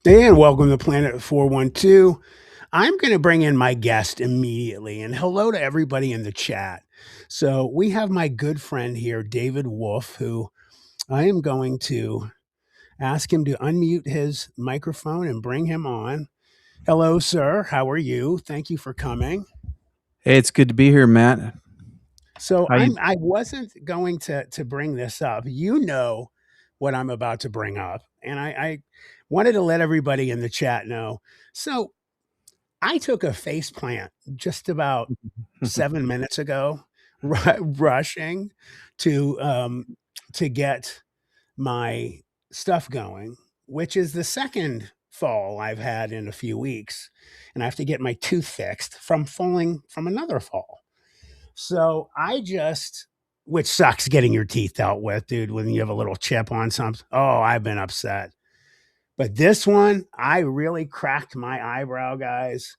And welcome to Planet 412. I'm going to bring in my guest immediately. And hello to everybody in the chat. So, we have my good friend here, David Wolf, who I am going to ask him to unmute his microphone and bring him on. Hello, sir. How are you? Thank you for coming. Hey, it's good to be here, Matt. So, How you? I wasn't going to bring this up. You know what I'm about to bring up. And I wanted to let everybody in the chat know. So, I took a face plant just about 7 minutes ago, rushing to, to get my stuff going, which is the second fall I've had in a few weeks, and I have to get my tooth fixed from falling from another fall. So, I just which sucks getting your teeth dealt with, dude, when you have a little chip on something. Oh, I've been upset. But this one, I really cracked my eyebrow, guys.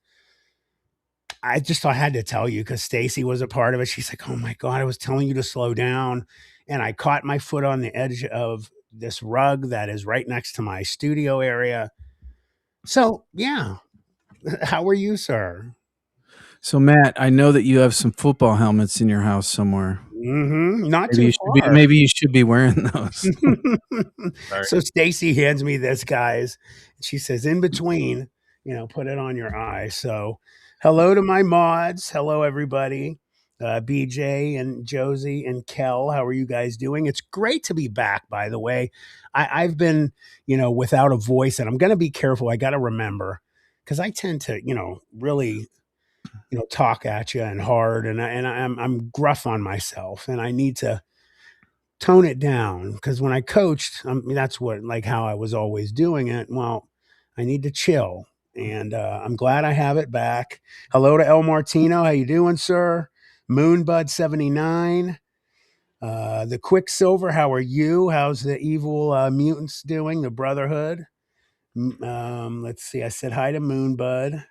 I had to tell you because Stacy was a part of it. She's like, "Oh my god, I was telling you to slow down," and I caught my foot on the edge of this rug that is right next to my studio area. So yeah, how are you, sir? So, Matt, I know that you have some football helmets in your house somewhere. Not Maybe too you should be. far. Maybe you should be wearing those. Sorry. So Stacy hands me this, guys. She says, "In between, put it on your eye." So, hello to my mods. Hello, everybody. BJ and Josie and Kel, how are you guys doing? It's great to be back, by the way. I've been, without a voice, and I'm going to be careful. I got to remember because I tend to, really, talk at you and hard, and I'm gruff on myself, and I need to tone it down because when I coached, that's what like how I was always doing it. Well, I need to chill, and I'm glad I have it back. Hello to El Martino, how you doing, sir? Moonbud79, the Quicksilver, how are you? How's the evil mutants doing? The Brotherhood. Let's see. I said hi to Moonbud.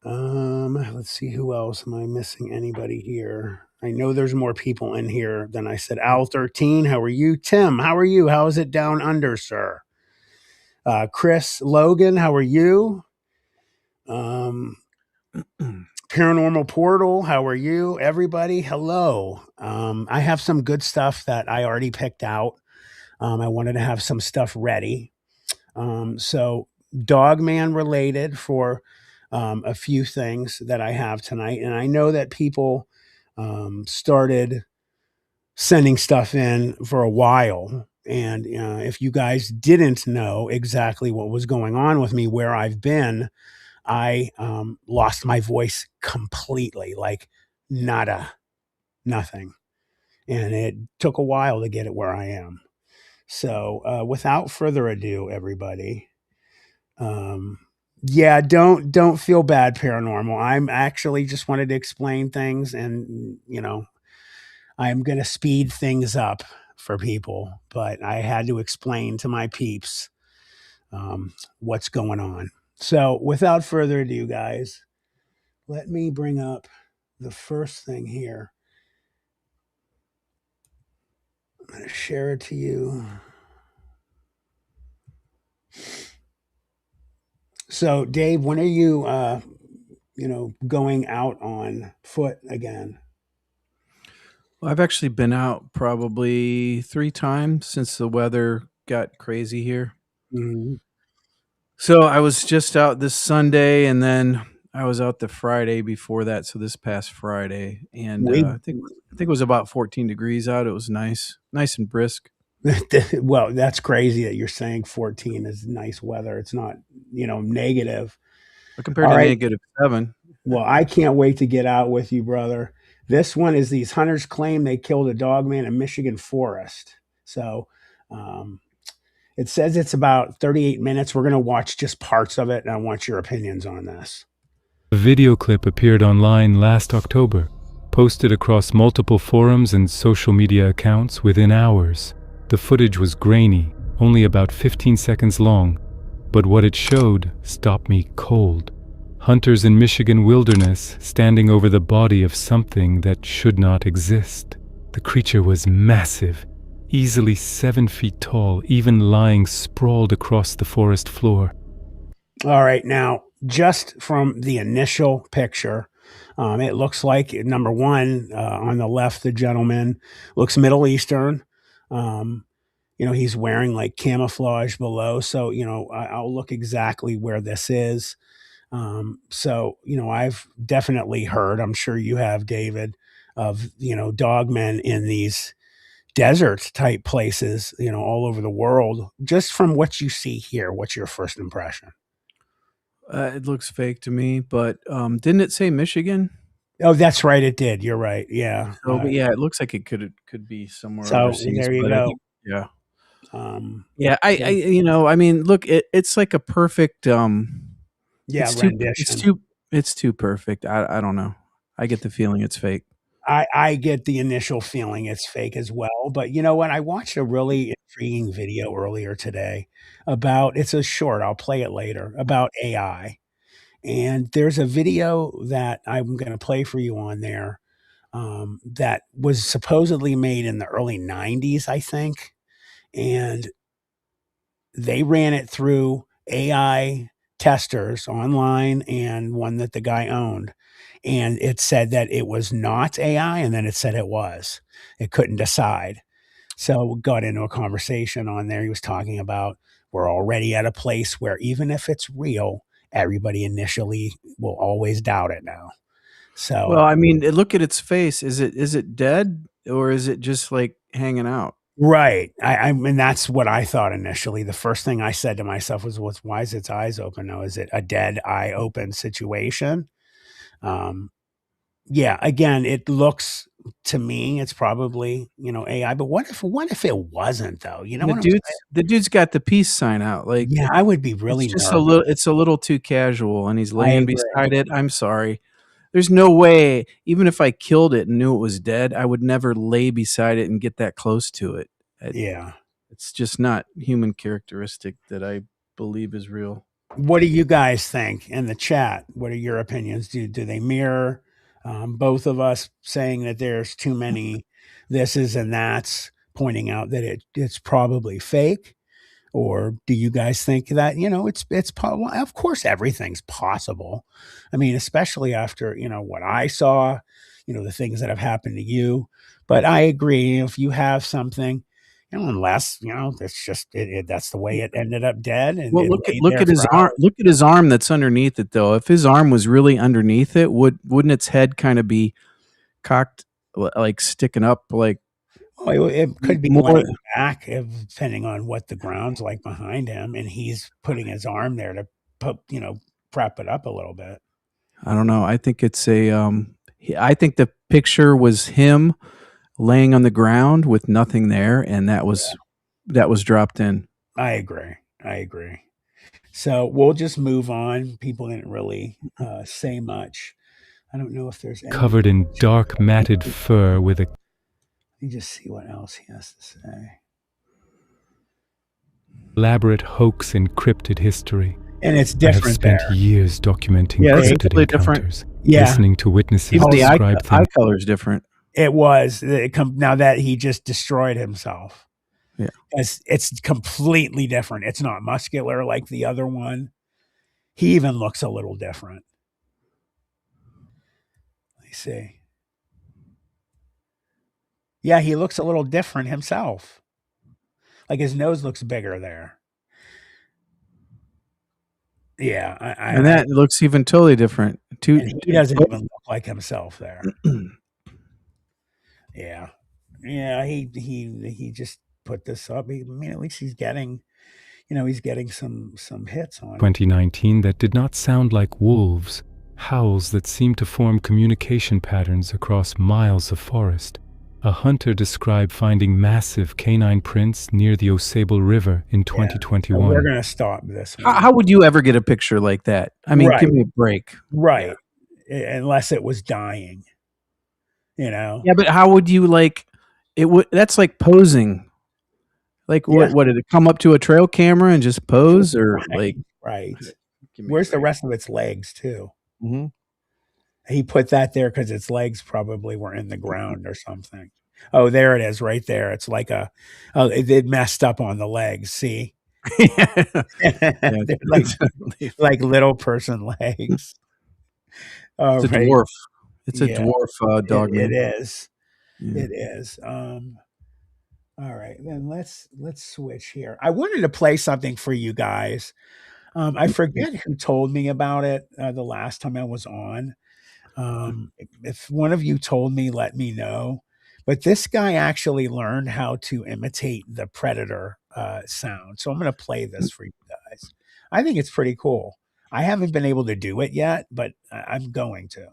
Let's see who else. Am I missing anybody here? I know there's more people in here than I said. Al 13, how are you? Tim, how are you? How is it down under, sir? Chris Logan, how are you? Um, Paranormal Portal, how are you? Everybody, hello. I have some good stuff that I already picked out. I wanted to have some stuff ready. So, Dogman related for a few things that I have tonight. And I know that people started sending stuff in for a while. And if you guys didn't know exactly what was going on with me, where I've been, I lost my voice completely, like nada, nothing. And it took a while to get it where I am. So, without further ado, everybody, um, yeah, don't feel bad, paranormal. I'm actually just wanted to explain things, and I'm gonna speed things up for people, but I had to explain to my peeps what's going on. So, without further ado, guys, let me bring up the first thing here. I'm gonna share it to you. So, Dave, when are you, going out on foot again? Well, I've actually been out probably 3 times since the weather got crazy here. Mhm. So I was just out this Sunday, and then I was out the Friday before that. So this past Friday, and We I think it was about 14 degrees out. It was nice and brisk. well, that's crazy that you're saying 14 is nice weather. It's not, negative. But compared All to right. -7, Well, I can't wait to get out with you, brother. This one is these hunters claim they killed a dog man in Michigan forest. So, um, it says it's about 38 minutes. We're going to watch just parts of it, and I want your opinions on this. A video clip appeared online last October, posted across multiple forums and social media accounts within hours. The footage was grainy, only about 15 seconds long, but what it showed stopped me cold. Hunters in Michigan wilderness standing over the body of something that should not exist. The creature was massive, easily 7 feet tall, even lying sprawled across the forest floor. All right, now just from the initial picture, it looks like number one on the left, the gentleman looks Middle Eastern. Um, he's wearing like camouflage below, so I'll look exactly where this is. I've definitely heard, I'm sure you have, David, of dogmen in these desert type places, all over the world. Just from what you see here, what's your first impression? It looks fake to me, but didn't it say Michigan? Oh, that's right, it did. You're right. Yeah. So, but yeah, it looks like it could be somewhere So overseas. there you But I go. think, yeah, Um, yeah. yeah, I mean, look, it's like a perfect. yeah, It's too, rendition. it's too perfect. I don't know. I get the feeling it's fake. I get the initial feeling it's fake as well, but you know what? I watched a really intriguing video earlier today about it's a short, I'll play it later, about AI. And there's a video that I'm gonna play for you on there, that was supposedly made in the early '90s, I think, and they ran it through AI testers online and one that the guy owned. And it said that it was not AI, and then it said it was. It couldn't decide. So we got into a conversation on there. He was talking about we're already at a place where even if it's real, everybody initially will always doubt it now. Well, So I mean, look at its face. Is it dead or is it just like hanging out? right. I mean, that's what I thought initially. The first thing I said to myself was, "What's why is its eyes open now? Is it a dead eye open situation?" Um, yeah, again, it looks to me, it's probably, AI, but what if it wasn't though? You know The what I'm dude's saying? the dude's got the peace sign out. Like Yeah, I would be it's really just nervous. it's a little too casual, and he's I laying agree. beside it. I'm sorry. There's no way, even if I killed it and knew it was dead, I would never lay beside it and get that close to it. Yeah. It's just not human characteristic that I believe is real. What do you guys think in the chat? What are your opinions? Do they mirror both of us saying that there's too many thises and that's, pointing out that it's probably fake? Or do you guys think that, well, of course everything's possible. I mean, especially after, what I saw, the things that have happened to you. But I agree, if you have something, unless, that's just that's the way it ended up dead and Well, it laid there for hours. look at his arm that's underneath it, though. If his arm was really underneath it, wouldn't its head kind of be cocked, like sticking up, like Oh, it could be more? laying back, depending on what the ground's like behind him, and he's putting his arm there to put, prep it up a little bit. I don't know. I think it's a. I think the picture was him laying on the ground with nothing there, and that was dropped in. I agree. I agree. So we'll just move on. People didn't really say much. I don't know if there's any. Covered in dark matted fur with a Let me just see what else he has to say. elaborate hoax encrypted history. And it's I have different spent there. years documenting Yeah, that's cryptid totally different. encounters, Yeah, listening to witnesses Even the describe eye things. color is different. it was. Now that he just destroyed himself, Yeah. it's completely different. It's not muscular like the other one. He even looks a little different. Let me see. Yeah, he looks a little different himself. Like his nose looks bigger there. Yeah, And that looks even totally different. and he doesn't even look like himself there. Yeah, yeah. He just put this up. I mean, at least he's getting, he's getting some hits on it. 2019 that did not sound like wolves, howls that seemed to form communication patterns across miles of forest. A hunter described finding massive canine prints near the Osable River in So we're 2021. gonna stop this one. How would you ever get a picture like that? I mean, Right. give me a break. Right. Unless it was dying. Yeah, but how would you like it? That's like posing. Like Yeah. what did it come up to a trail camera and just pose, or like? Right. Give me a Where's the break. rest of its legs too? Mhm. He put that there because its legs probably were in the ground or something. Oh, there it is, right there. It's like it messed up on the legs. See, Yeah. they're like little person legs. All It's a right, dwarf. It's a yeah, dwarf dog it man. is. Yeah. It is. All right, then let's switch here. I wanted to play something for you guys. I forget who told me about it the last time I was on. If one of you told me, let me know. But this guy actually learned how to imitate the predator sound. So I'm going to play this for you guys. I think it's pretty cool. I haven't been able to do it yet, but I'm going to.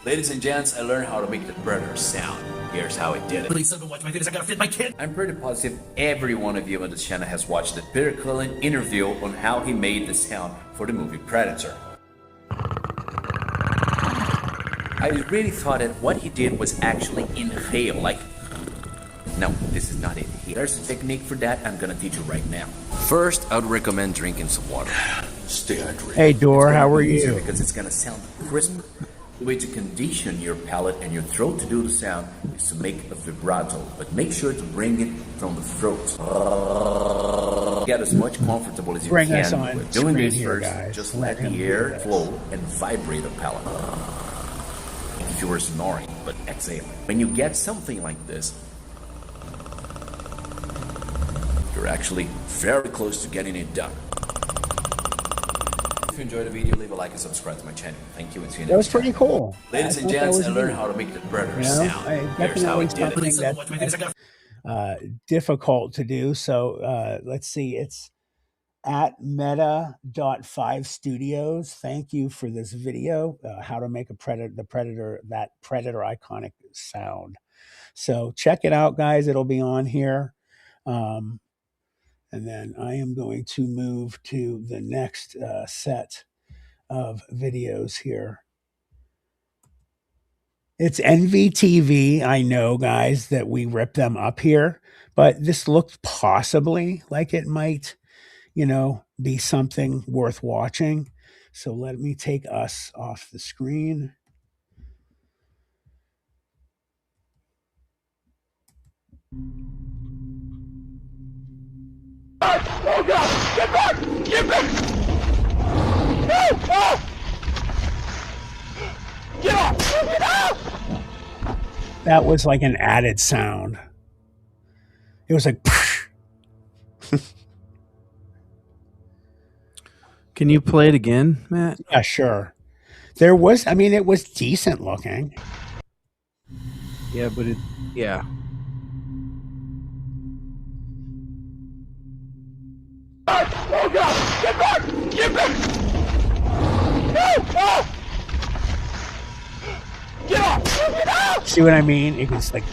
Ladies and gents, I learned how to make the predator sound. Here's how I did it. Please don't watch my videos, I gotta fit my kid. I'm pretty positive every one of you on this channel has watched the Peter Cullen interview on how he made the sound for the movie Predator. I really thought that what he did was actually inhale, like... No, this is not it. There's a technique for that I'm gonna teach you right now. First, I would recommend drinking some water. Stay hydrated. Hey, Dor, how are you? Because it's gonna sound crisper. The way to condition your palate and your throat to do the sound is to make a vibrato, but make sure to bring it from the throat. Get as much comfortable as you Bring can us on with doing this screen here, first. guys. Just Let let him the do air this. flow and vibrate the palate. If you were snoring, but exhale. When you get something like this, you're actually very close to getting it done. If you enjoyed the video, leave a like and subscribe to my channel. Thank you and see you next time. That was pretty cool. Ladies and thought that gents, was I learned neat. how to make the predator You know, sound. Here's how I did it. Please don't watch my videos, I gotta Difficult to do. So let's see. It's at meta.5 studios. Thank you for this video. How to make that predator iconic sound. So check it out, guys. It'll be on here. And then I am going to move to the next set of videos here. It's NVTV. I know, guys, that we rip them up here, but this looked possibly like it might, be something worth watching. So let me take us off the screen. Oh God! Get back! Get back! No! Oh! Get off! Get off! That was like an added sound. It was like, Can you play it again, Matt? yeah, sure. It was decent looking. Yeah, but yeah. Oh God! Get back! Get back! No! Oh! Get off! Get off! See what I mean? It was like,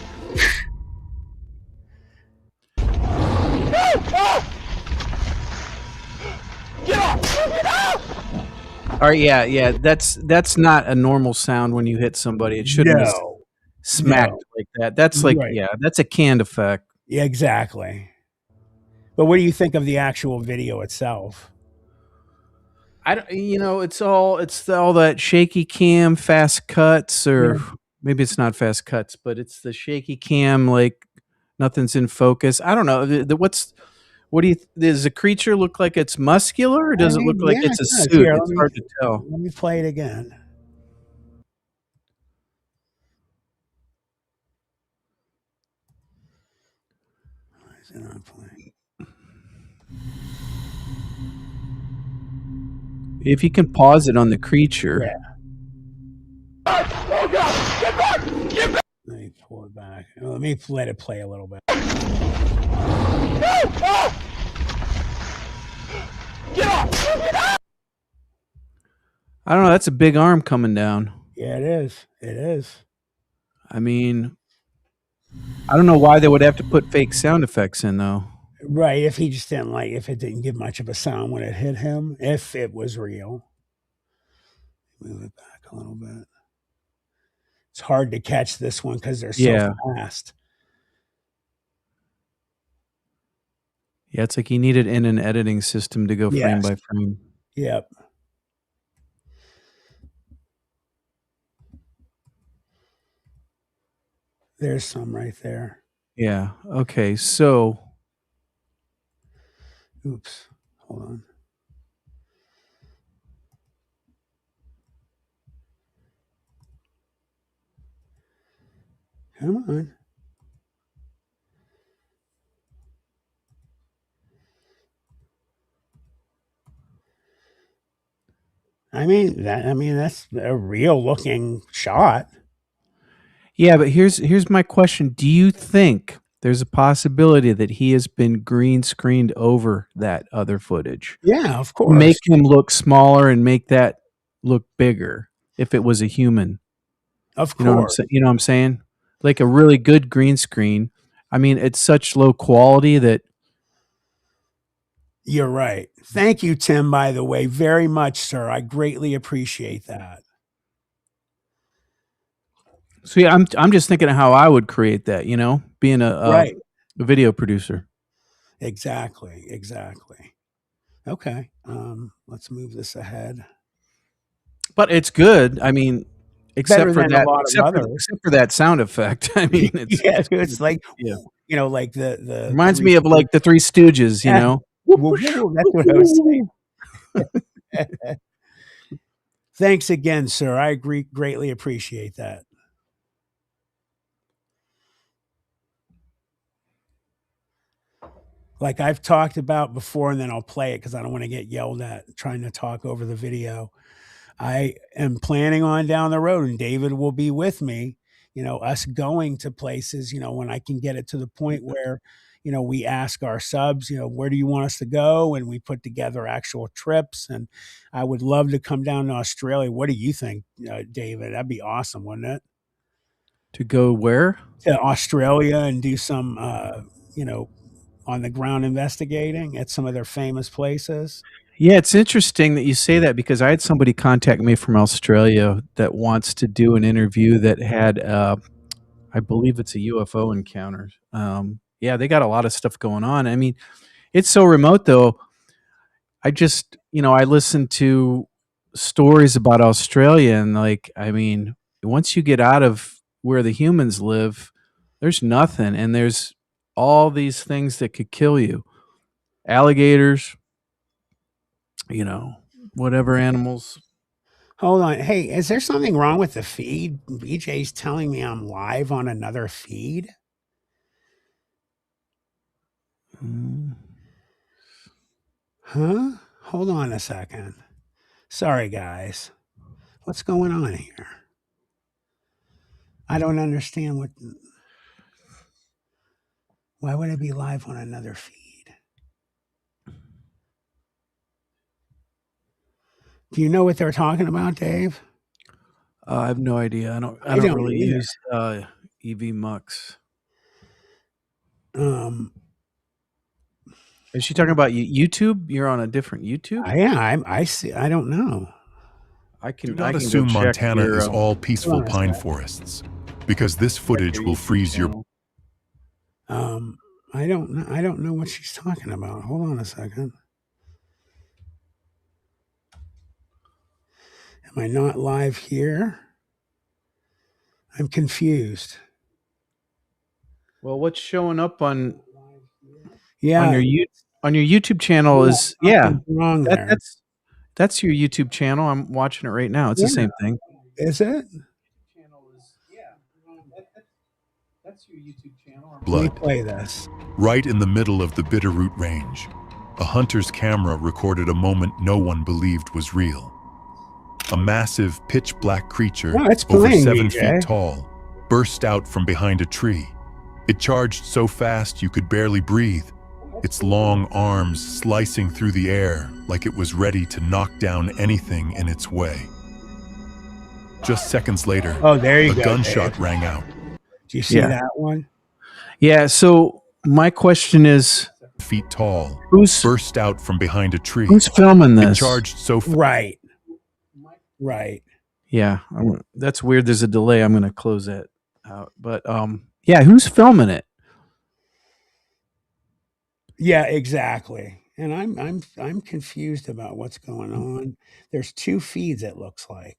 No! Oh! Get off! Get off! All right, yeah. That's not a normal sound when you hit somebody. It shouldn't have no. smacked like that. That's like, Right. yeah, that's a canned effect. Yeah, exactly. But what do you think of the actual video itself? I don't, it's all that shaky cam, fast cuts, or maybe it's not fast cuts, but it's the shaky cam, like nothing's in focus. I don't know. Does the creature look like it's muscular, or does it look like it's a it does. suit? Here, It's hard to tell. Let me play it again. Why is it not playing? If you can pause it on the creature. Yeah. Oh God! Get back! Get back! Let me pull it back. Let me let it play a little bit. No! Oh! Get off! Get off! I don't know. That's a big arm coming down. Yeah, it is. It is. I mean, I don't know why they would have to put fake sound effects in, though. Right. If he just didn't if it didn't give much of a sound when it hit him, if it was real. Move it back a little bit. It's hard to catch this one because they're so fast. Yeah, it's like you need it in an editing system to go frame by frame. Yep. There's some right there. Yeah. Okay. So, Oops. Hold on. Come on. I mean that's a real looking shot. yeah, but here's my question. Do you think there's a possibility that he has been green screened over that other footage? Yeah, of Make course. him look smaller and make that look bigger if it was a human. Of You know what I'm course. saying? You know what I'm saying? Like a really good green screen. I mean, it's such low quality that You're right. Thank you, Tim, by the way, very much, sir. I greatly appreciate that. so yeah, I'm just thinking of how I would create that, being Right. a video producer. Exactly. Exactly. Okay. Let's move this ahead. But it's good. I mean, Better than a lot of others. except for that sound effect. I mean, Yeah, it's like, yeah. like the Reminds Three me of like the Three Stooges, Yeah. Woo, woo, that's what I was saying. Thanks again, sir. I greatly appreciate that. Like I've talked about before, and then I'll play it because I don't want to get yelled at trying to talk over the video. I am planning on down the road, and David will be with me, us going to places, when I can get it to the point where, we ask our subs, where do you want us to go? And we put together actual trips. And I would love to come down to Australia. What do you think, David? That'd be awesome, wouldn't it? To go where? To Australia and do some, on the ground investigating at some of their famous places. Yeah, it's interesting that you say that because I had somebody contact me from Australia that wants to do an interview that had, I believe it's a UFO encounter. Yeah, they got a lot of stuff going on. I mean, it's so remote though. I just, I listen to stories about Australia and like, I mean, once you get out of where the humans live, there's nothing. And there's all these things that could kill you. Alligators, whatever animals. Hold on. Hey, is there something wrong with the feed? BJ's telling me I'm live on another feed. Huh? Hold on a second. Sorry, guys. What's going on here? I don't understand why would I be live on another feed? Do you know what they're talking about, Dave? I have no idea. I I don't don't really either. use EV Mux. Is she talking about YouTube? You're on a different YouTube? I see. I don't know. Do not assume Montana is all peaceful pine forests, because this footage will freeze your. I don't know. I don't know what she's talking about. Hold on a second. Am I not live here? I'm confused. Well, what's showing up on Yeah, on your YouTube channel is wrong there. that's your YouTube channel. I'm watching it right now. It's the same thing. Is it? That's your YouTube channel. Let me Blood. play this. Right in the middle of the Bitterroot Range, a hunter's camera recorded a moment no one believed was real. A massive, pitch-black creature, Oh, it's over playing, 7 BJ. feet tall, burst out from behind a tree. It charged so fast you could barely breathe, its long arms slicing through the air like it was ready to knock down anything in its way. Just seconds later, Oh, there you a go, gunshot Dave. rang out. Do you see that one? Yeah, so my question is, Feet tall, who's burst out from behind a tree. who's filming It this? charged so fast. Right. Right. Yeah, that's weird. There's a delay. I'm going to close that out. But yeah, who's filming it? Yeah, exactly. And I'm confused about what's going on. There's 2 feeds, it looks like.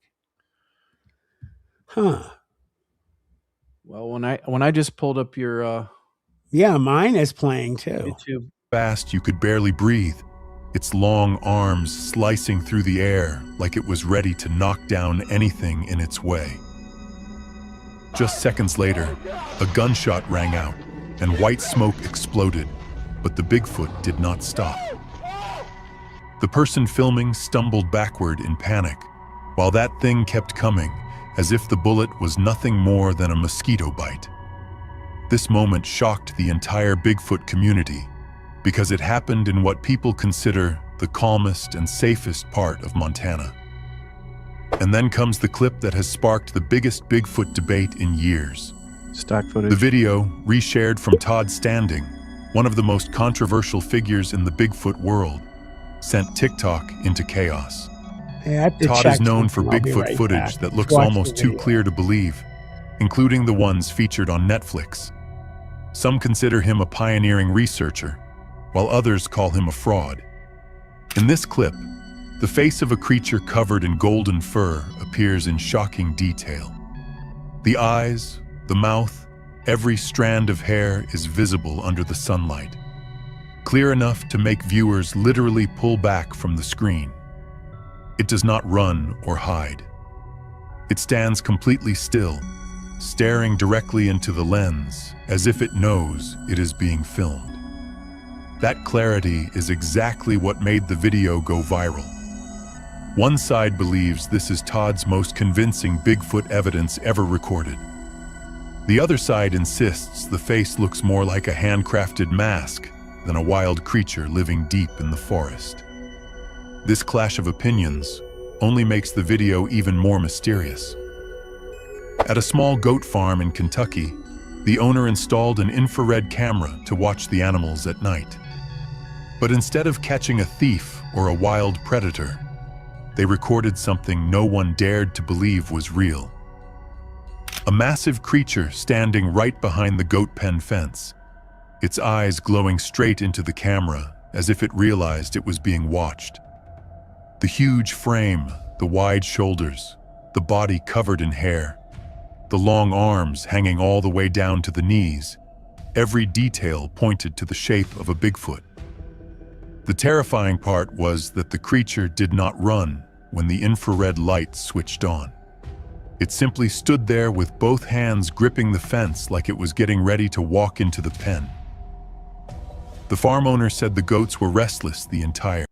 Huh. Well, when I just pulled up your Yeah, mine is playing too. YouTube, Fast you could barely breathe, its long arms slicing through the air like it was ready to knock down anything in its way. Just seconds later, a gunshot rang out and white smoke exploded, but the Bigfoot did not stop. The person filming stumbled backward in panic, while that thing kept coming, as if the bullet was nothing more than a mosquito bite. This moment shocked the entire Bigfoot community, because it happened in what people consider the calmest and safest part of Montana. And then comes the clip that has sparked the biggest Bigfoot debate in years. stock footage. The video, reshared from Todd Standing, one of the most controversial figures in the Bigfoot world, sent TikTok into chaos. Hey, I have to Todd check is known for something. I'll be Bigfoot right footage back. that looks Watch the almost too video. clear to believe, including the ones featured on Netflix. Some consider him a pioneering researcher, while others call him a fraud. In this clip, the face of a creature covered in golden fur appears in shocking detail. The eyes, the mouth, every strand of hair is visible under the sunlight, clear enough to make viewers literally pull back from the screen. It does not run or hide. It stands completely still, staring directly into the lens as if it knows it is being filmed. That clarity is exactly what made the video go viral. One side believes this is Todd's most convincing Bigfoot evidence ever recorded. The other side insists the face looks more like a handcrafted mask than a wild creature living deep in the forest. This clash of opinions only makes the video even more mysterious. At a small goat farm in Kentucky, the owner installed an infrared camera to watch the animals at night. But instead of catching a thief or a wild predator, they recorded something no one dared to believe was real. A massive creature standing right behind the goat pen fence, its eyes glowing straight into the camera as if it realized it was being watched. The huge frame, the wide shoulders, the body covered in hair, the long arms hanging all the way down to the knees, every detail pointed to the shape of a Bigfoot. The terrifying part was that the creature did not run when the infrared light switched on. It simply stood there with both hands gripping the fence like it was getting ready to walk into the pen. The farm owner said the goats were restless the entire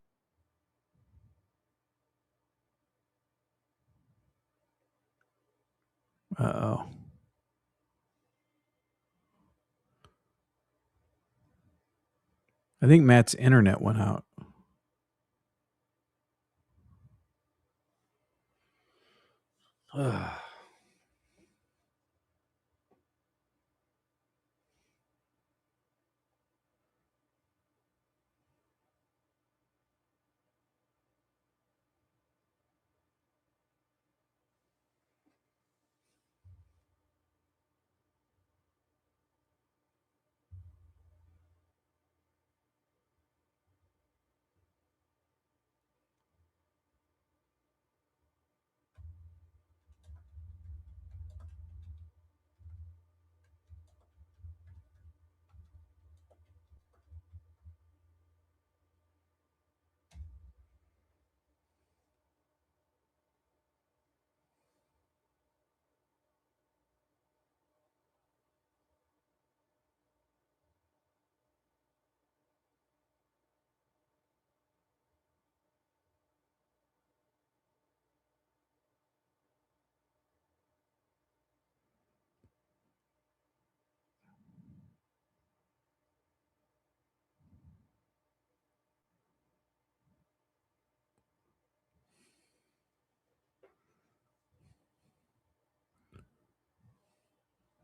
Uh-oh. I think Matt's internet went out. Ugh.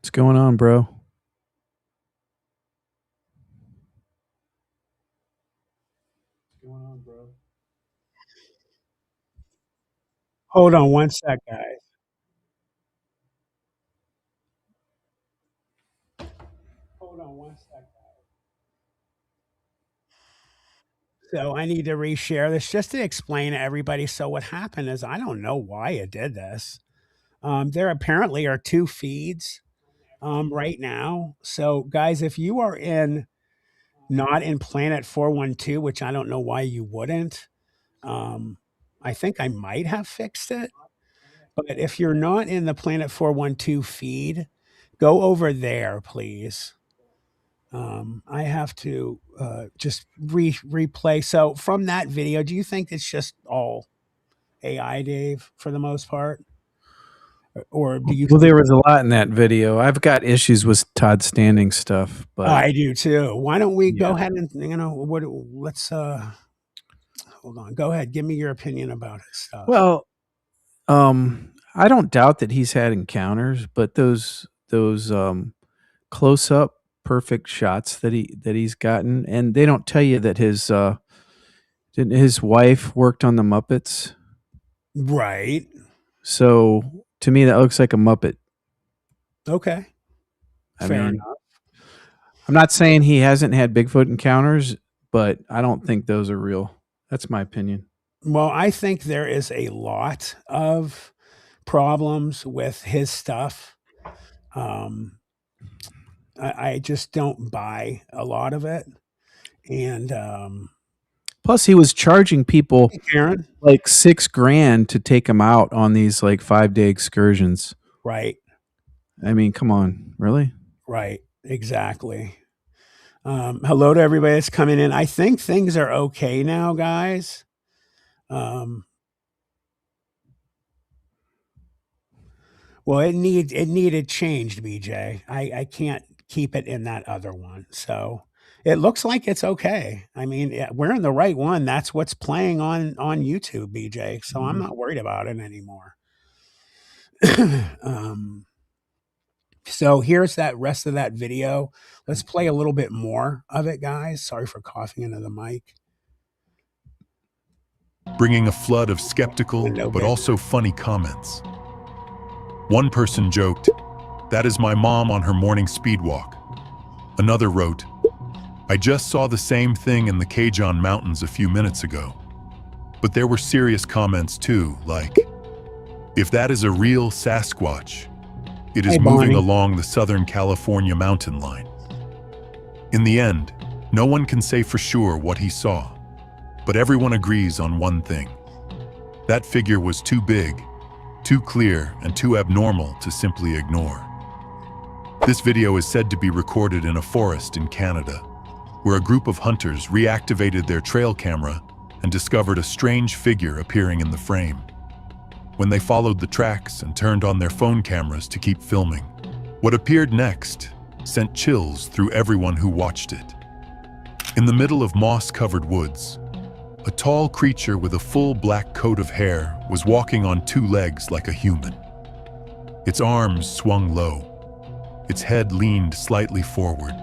What's going on, bro? Hold on one sec, guys. Hold on one sec, guys. So I need to reshare this just to explain to everybody. So what happened is I don't know why it did this. There apparently are two feeds right now. So, guys, if you are not in Planet 412, which I don't know why you wouldn't, I think I might have fixed it. But if you're not in the Planet 412 feed, go over there, please. I have to just replay. So from that video, do you think it's just all AI, Dave, for the most part? Or do you Well, there was a lot in that video. I've got issues with Todd Standing stuff, but I do too. Why don't we go Yeah. ahead and let's hold on. Go ahead. Give me your opinion about his stuff. well, I don't doubt that he's had encounters, but those close up perfect shots that he's gotten, and they don't tell you that didn't his wife worked on the Muppets. Right. So to me, that looks like a Muppet. Okay. I Fair mean, enough. I'm not saying he hasn't had Bigfoot encounters, but I don't think those are real. That's my opinion. Well, I think there is a lot of problems with his stuff. I just don't buy a lot of it. And Plus, he was charging people Karen, like $6,000 to take him out on these like 5-day excursions. right, I mean, come on, really? right, exactly. Hello to everybody that's coming in. I think things are okay now, guys. Well, it needed changed, BJ. I can't keep it in that other one. So it looks like it's okay. I mean, we're in the right one. That's what's playing on YouTube, BJ. So I'm not worried about it anymore. So here's that rest of that video. Let's play a little bit more of it, guys. Sorry for coughing into the mic. Bringing a flood of skeptical but also funny comments. One person joked, "That is my mom on her morning speed walk." Another wrote, "I just saw the same thing in the Kajun Mountains a few minutes ago." But there were serious comments too, like, "If that is a real Sasquatch, it is Hey, moving Bonnie. along the Southern California mountain line." In the end, no one can say for sure what he saw, but everyone agrees on one thing. That figure was too big, too clear, and too abnormal to simply ignore. This video is said to be recorded in a forest in Canada, where a group of hunters reactivated their trail camera and discovered a strange figure appearing in the frame. When they followed the tracks and turned on their phone cameras to keep filming, what appeared next sent chills through everyone who watched it. In the middle of moss-covered woods, a tall creature with a full black coat of hair was walking on two legs like a human. Its arms swung low, its head leaned slightly forward,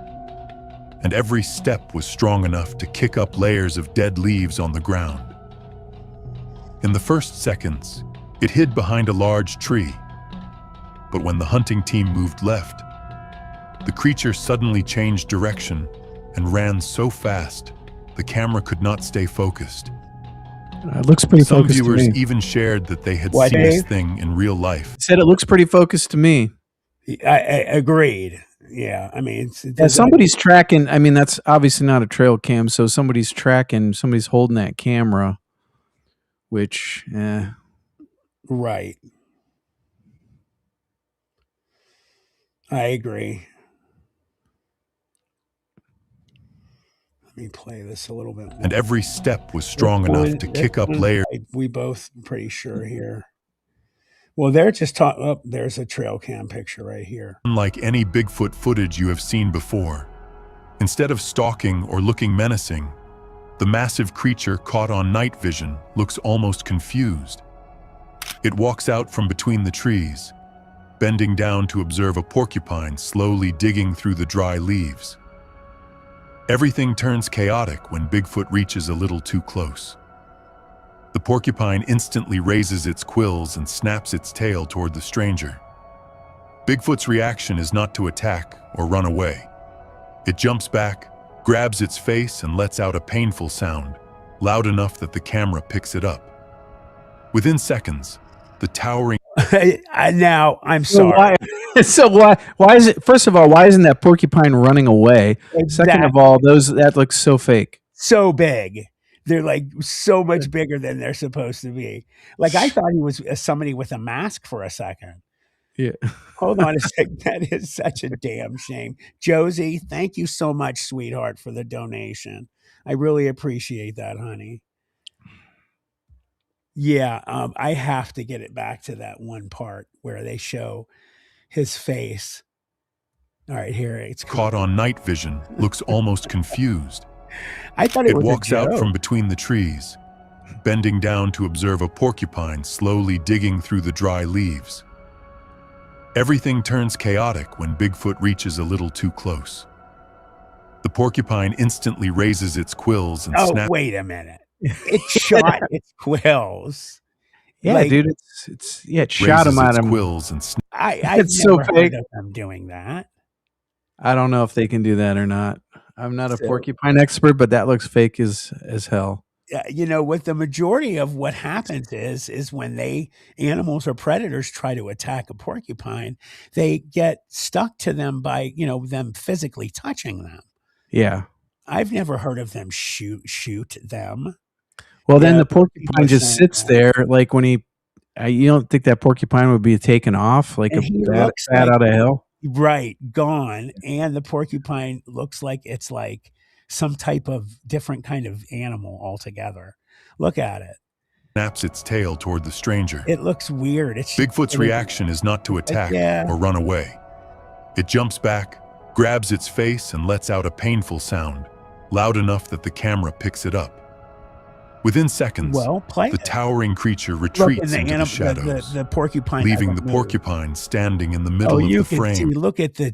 and every step was strong enough to kick up layers of dead leaves on the ground. In the first seconds, it hid behind a large tree, but when the hunting team moved left, the creature suddenly changed direction and ran so fast the camera could not stay focused. It looks pretty Some focused to viewers me. even shared that they had What, seen this Dave? thing in real life. Said it looks pretty focused to me. I agreed. Yeah, I mean, Yeah, somebody's tracking. I mean, that's obviously not a trail cam, so somebody's tracking. Somebody's holding that camera, which, right. I agree. Let me play this a little bit more. And every step was strong enough to kick up layers. We both pretty sure here. Well, they're just talking. Oh, there's a trail cam picture right here. Unlike any Bigfoot footage you have seen before. Instead of stalking or looking menacing, the massive creature caught on night vision looks almost confused. It walks out from between the trees, bending down to observe a porcupine slowly digging through the dry leaves. Everything turns chaotic when Bigfoot reaches a little too close. The porcupine instantly raises its quills and snaps its tail toward the stranger. Bigfoot's reaction is not to attack or run away. It jumps back, grabs its face, and lets out a painful sound, loud enough that the camera picks it up. Within seconds, the towering Now I'm So sorry. why is it? First of all, why isn't that porcupine running away? Second of Exactly. all, that looks so fake. So big. They're like so much bigger than they're supposed to be. Like I thought he was somebody with a mask for a second. Yeah. Hold on a sec. That is such a damn shame. Josie, thank you so much, sweetheart, for the donation. I really appreciate that, honey. Yeah, I have to get it back to that one part where they show his face. All right, here it's Caught on night vision, looks almost confused. I thought it was walks a out joke. from between the trees, bending down to observe a porcupine slowly digging through the dry leaves. Everything turns chaotic when Bigfoot reaches a little too close. The porcupine instantly raises its quills and Oh, snaps. wait a minute. It shot its quills. Yeah, Like, dude, it shot him at him. Quills and I've It's so never fake. heard of them doing that. I don't know if they can do that or not. I'm not a So- porcupine expert, but that looks fake as hell. You know, what the majority of what happens is when animals or predators try to attack a porcupine, they get stuck to them by, them physically touching them. Yeah. I've never heard of them shoot them. Well, then Yeah, the porcupine just saying sits that. there, like when you don't think that porcupine would be taken off like And a he bat looks like- out of hell? Right, gone. And the porcupine looks like it's like some type of different kind of animal altogether. Look at it. snaps its tail toward the stranger. It looks weird. Bigfoot's reaction is not to attack or run away. It jumps back, grabs its face, and lets out a painful sound, loud enough that the camera picks it up. Within seconds, Well, play the it. towering creature Look, retreats and into the shadows, the porcupine leaving the hasn't moved. porcupine standing in the middle Oh, of you the can frame. see. Look at the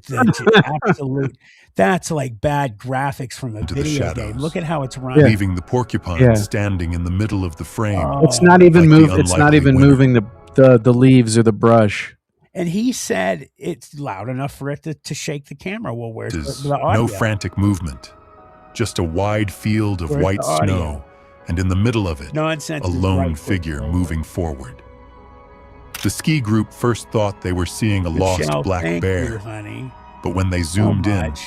absolute. That's like bad graphics from a Into the video game. shadows. Look at how it's running. Leaving the porcupine Yeah. standing in the middle of the frame. Oh. It's not even Like the It's not unlikely even winner. moving the leaves or the brush. And he said it's loud enough for it to shake the camera. Well, where's There's the audio? no frantic movement, just a wide field of Where's white the audio? snow, and in the middle of it, Nonsense. a is lone right figure foot moving forward. The ski group first thought they were seeing a lost Michelle, black thank bear, you, honey. but when they So zoomed in, much.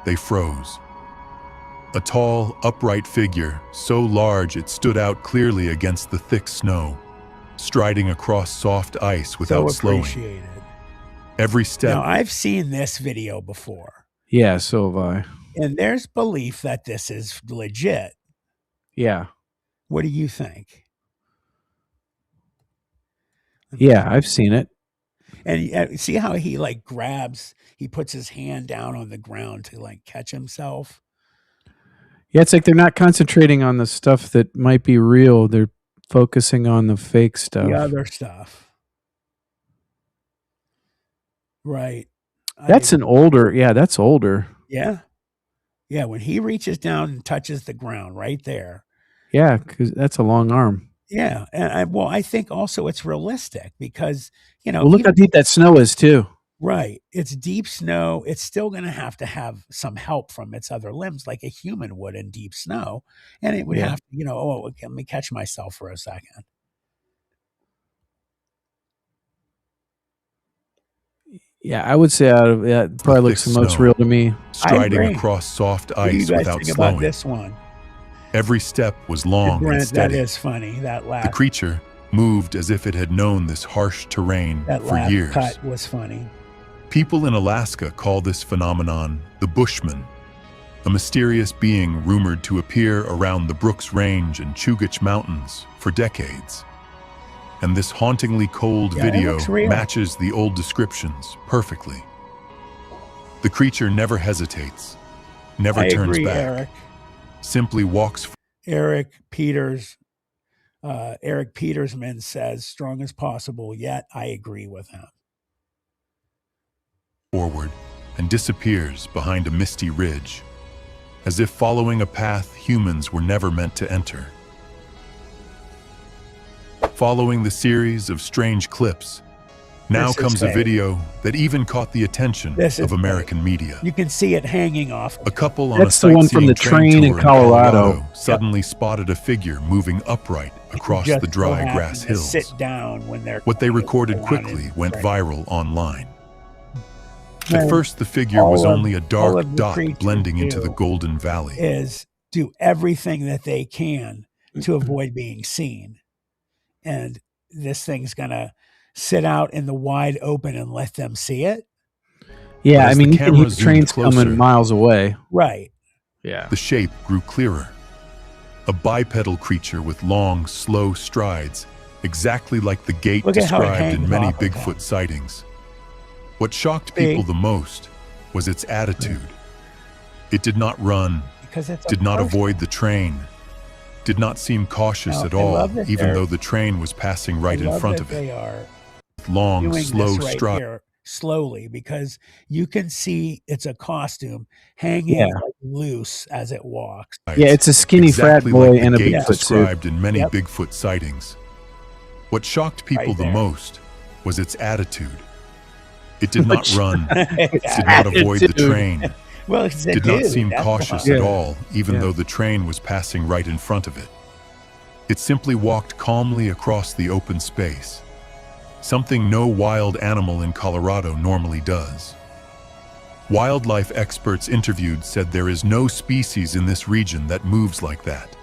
they froze. A tall, upright figure, so large it stood out clearly against the thick snow, striding across soft ice without So slowing. appreciated. Every step Now, I've seen this video before, Yeah, so have I. and there's belief that this is legit. Yeah. What do you think? Yeah, I've seen it. And see how he like he puts his hand down on the ground to like catch himself. Yeah, it's like they're not concentrating on the stuff that might be real. They're focusing on the fake stuff. The other stuff. Right. That's older. Yeah. Yeah. When he reaches down and touches the ground right there. Yeah, because that's a long arm. Yeah. And I think also it's realistic because, Well, look how deep that snow is too. right. It's deep snow. It's still going to have some help from its other limbs like a human would in deep snow. And it would Yeah. have to, let me catch myself for a second. Yeah, I would say out of that probably looks the thick most snow. real to me. striding agree. across soft What do you ice guys without think about slowing. this one? Every step was long Brent, and that steady. is funny. That The last creature moved as if it had known this harsh terrain that for last years. cut was funny. People in Alaska call this phenomenon the Bushman, a mysterious being rumored to appear around the Brooks Range and Chugach Mountains for decades. And this hauntingly cold Yeah, it video looks real. matches the old descriptions perfectly. The creature never hesitates, never I turns agree, back, Eric. simply walks Eric Petersman says strong as possible, yet I agree with him. forward and disappears behind a misty ridge, as if following a path humans were never meant to enter. Following the series of strange clips, Now This is comes a fake. video that even caught the attention This is of American media. You can see it hanging off. A couple on That's a the one from sightseeing the train in tour Colorado. suddenly spotted a figure moving upright across Just the so dry happen grass to hills. Sit down when they're What they recorded around quickly in went train. viral online. Man, At first, the figure all was of- only a all dark of the dot creatures blending into the do Golden Valley. Is do everything that they can to avoid being seen, and this thing's gonna sit out in the wide open and let them see it. Yeah, But I as mean, the you can hear camera the trains zoomed closer, coming miles away. Right. Yeah. The shape grew clearer. A bipedal creature with long, slow strides, exactly like the gait Look at how it described in hangs many off of him. Bigfoot sightings. What shocked See? people the most was its attitude. It did not run, Because it's a did not person. avoid the train, did not seem cautious No, at I all, love that even they're- though the train was passing right I in love front that of they it. are With long, doing slow this right strides. here slowly, because you can see it's a costume hanging Yeah. like loose as it walks. Yeah, it's a skinny exactly frat boy like the in a gait Bigfoot suit. described in many Yep. Bigfoot sightings. What shocked people Right the there. most was its attitude. It did not run, It's did not avoid the Attitude. train, well, it's a did not dude, seem that's cautious why. at Yeah. all, even Yeah. though the train was passing right in front of it. It simply walked calmly across the open space, something no wild animal in Colorado normally does. Wildlife experts interviewed said there is no species in this region that moves like that.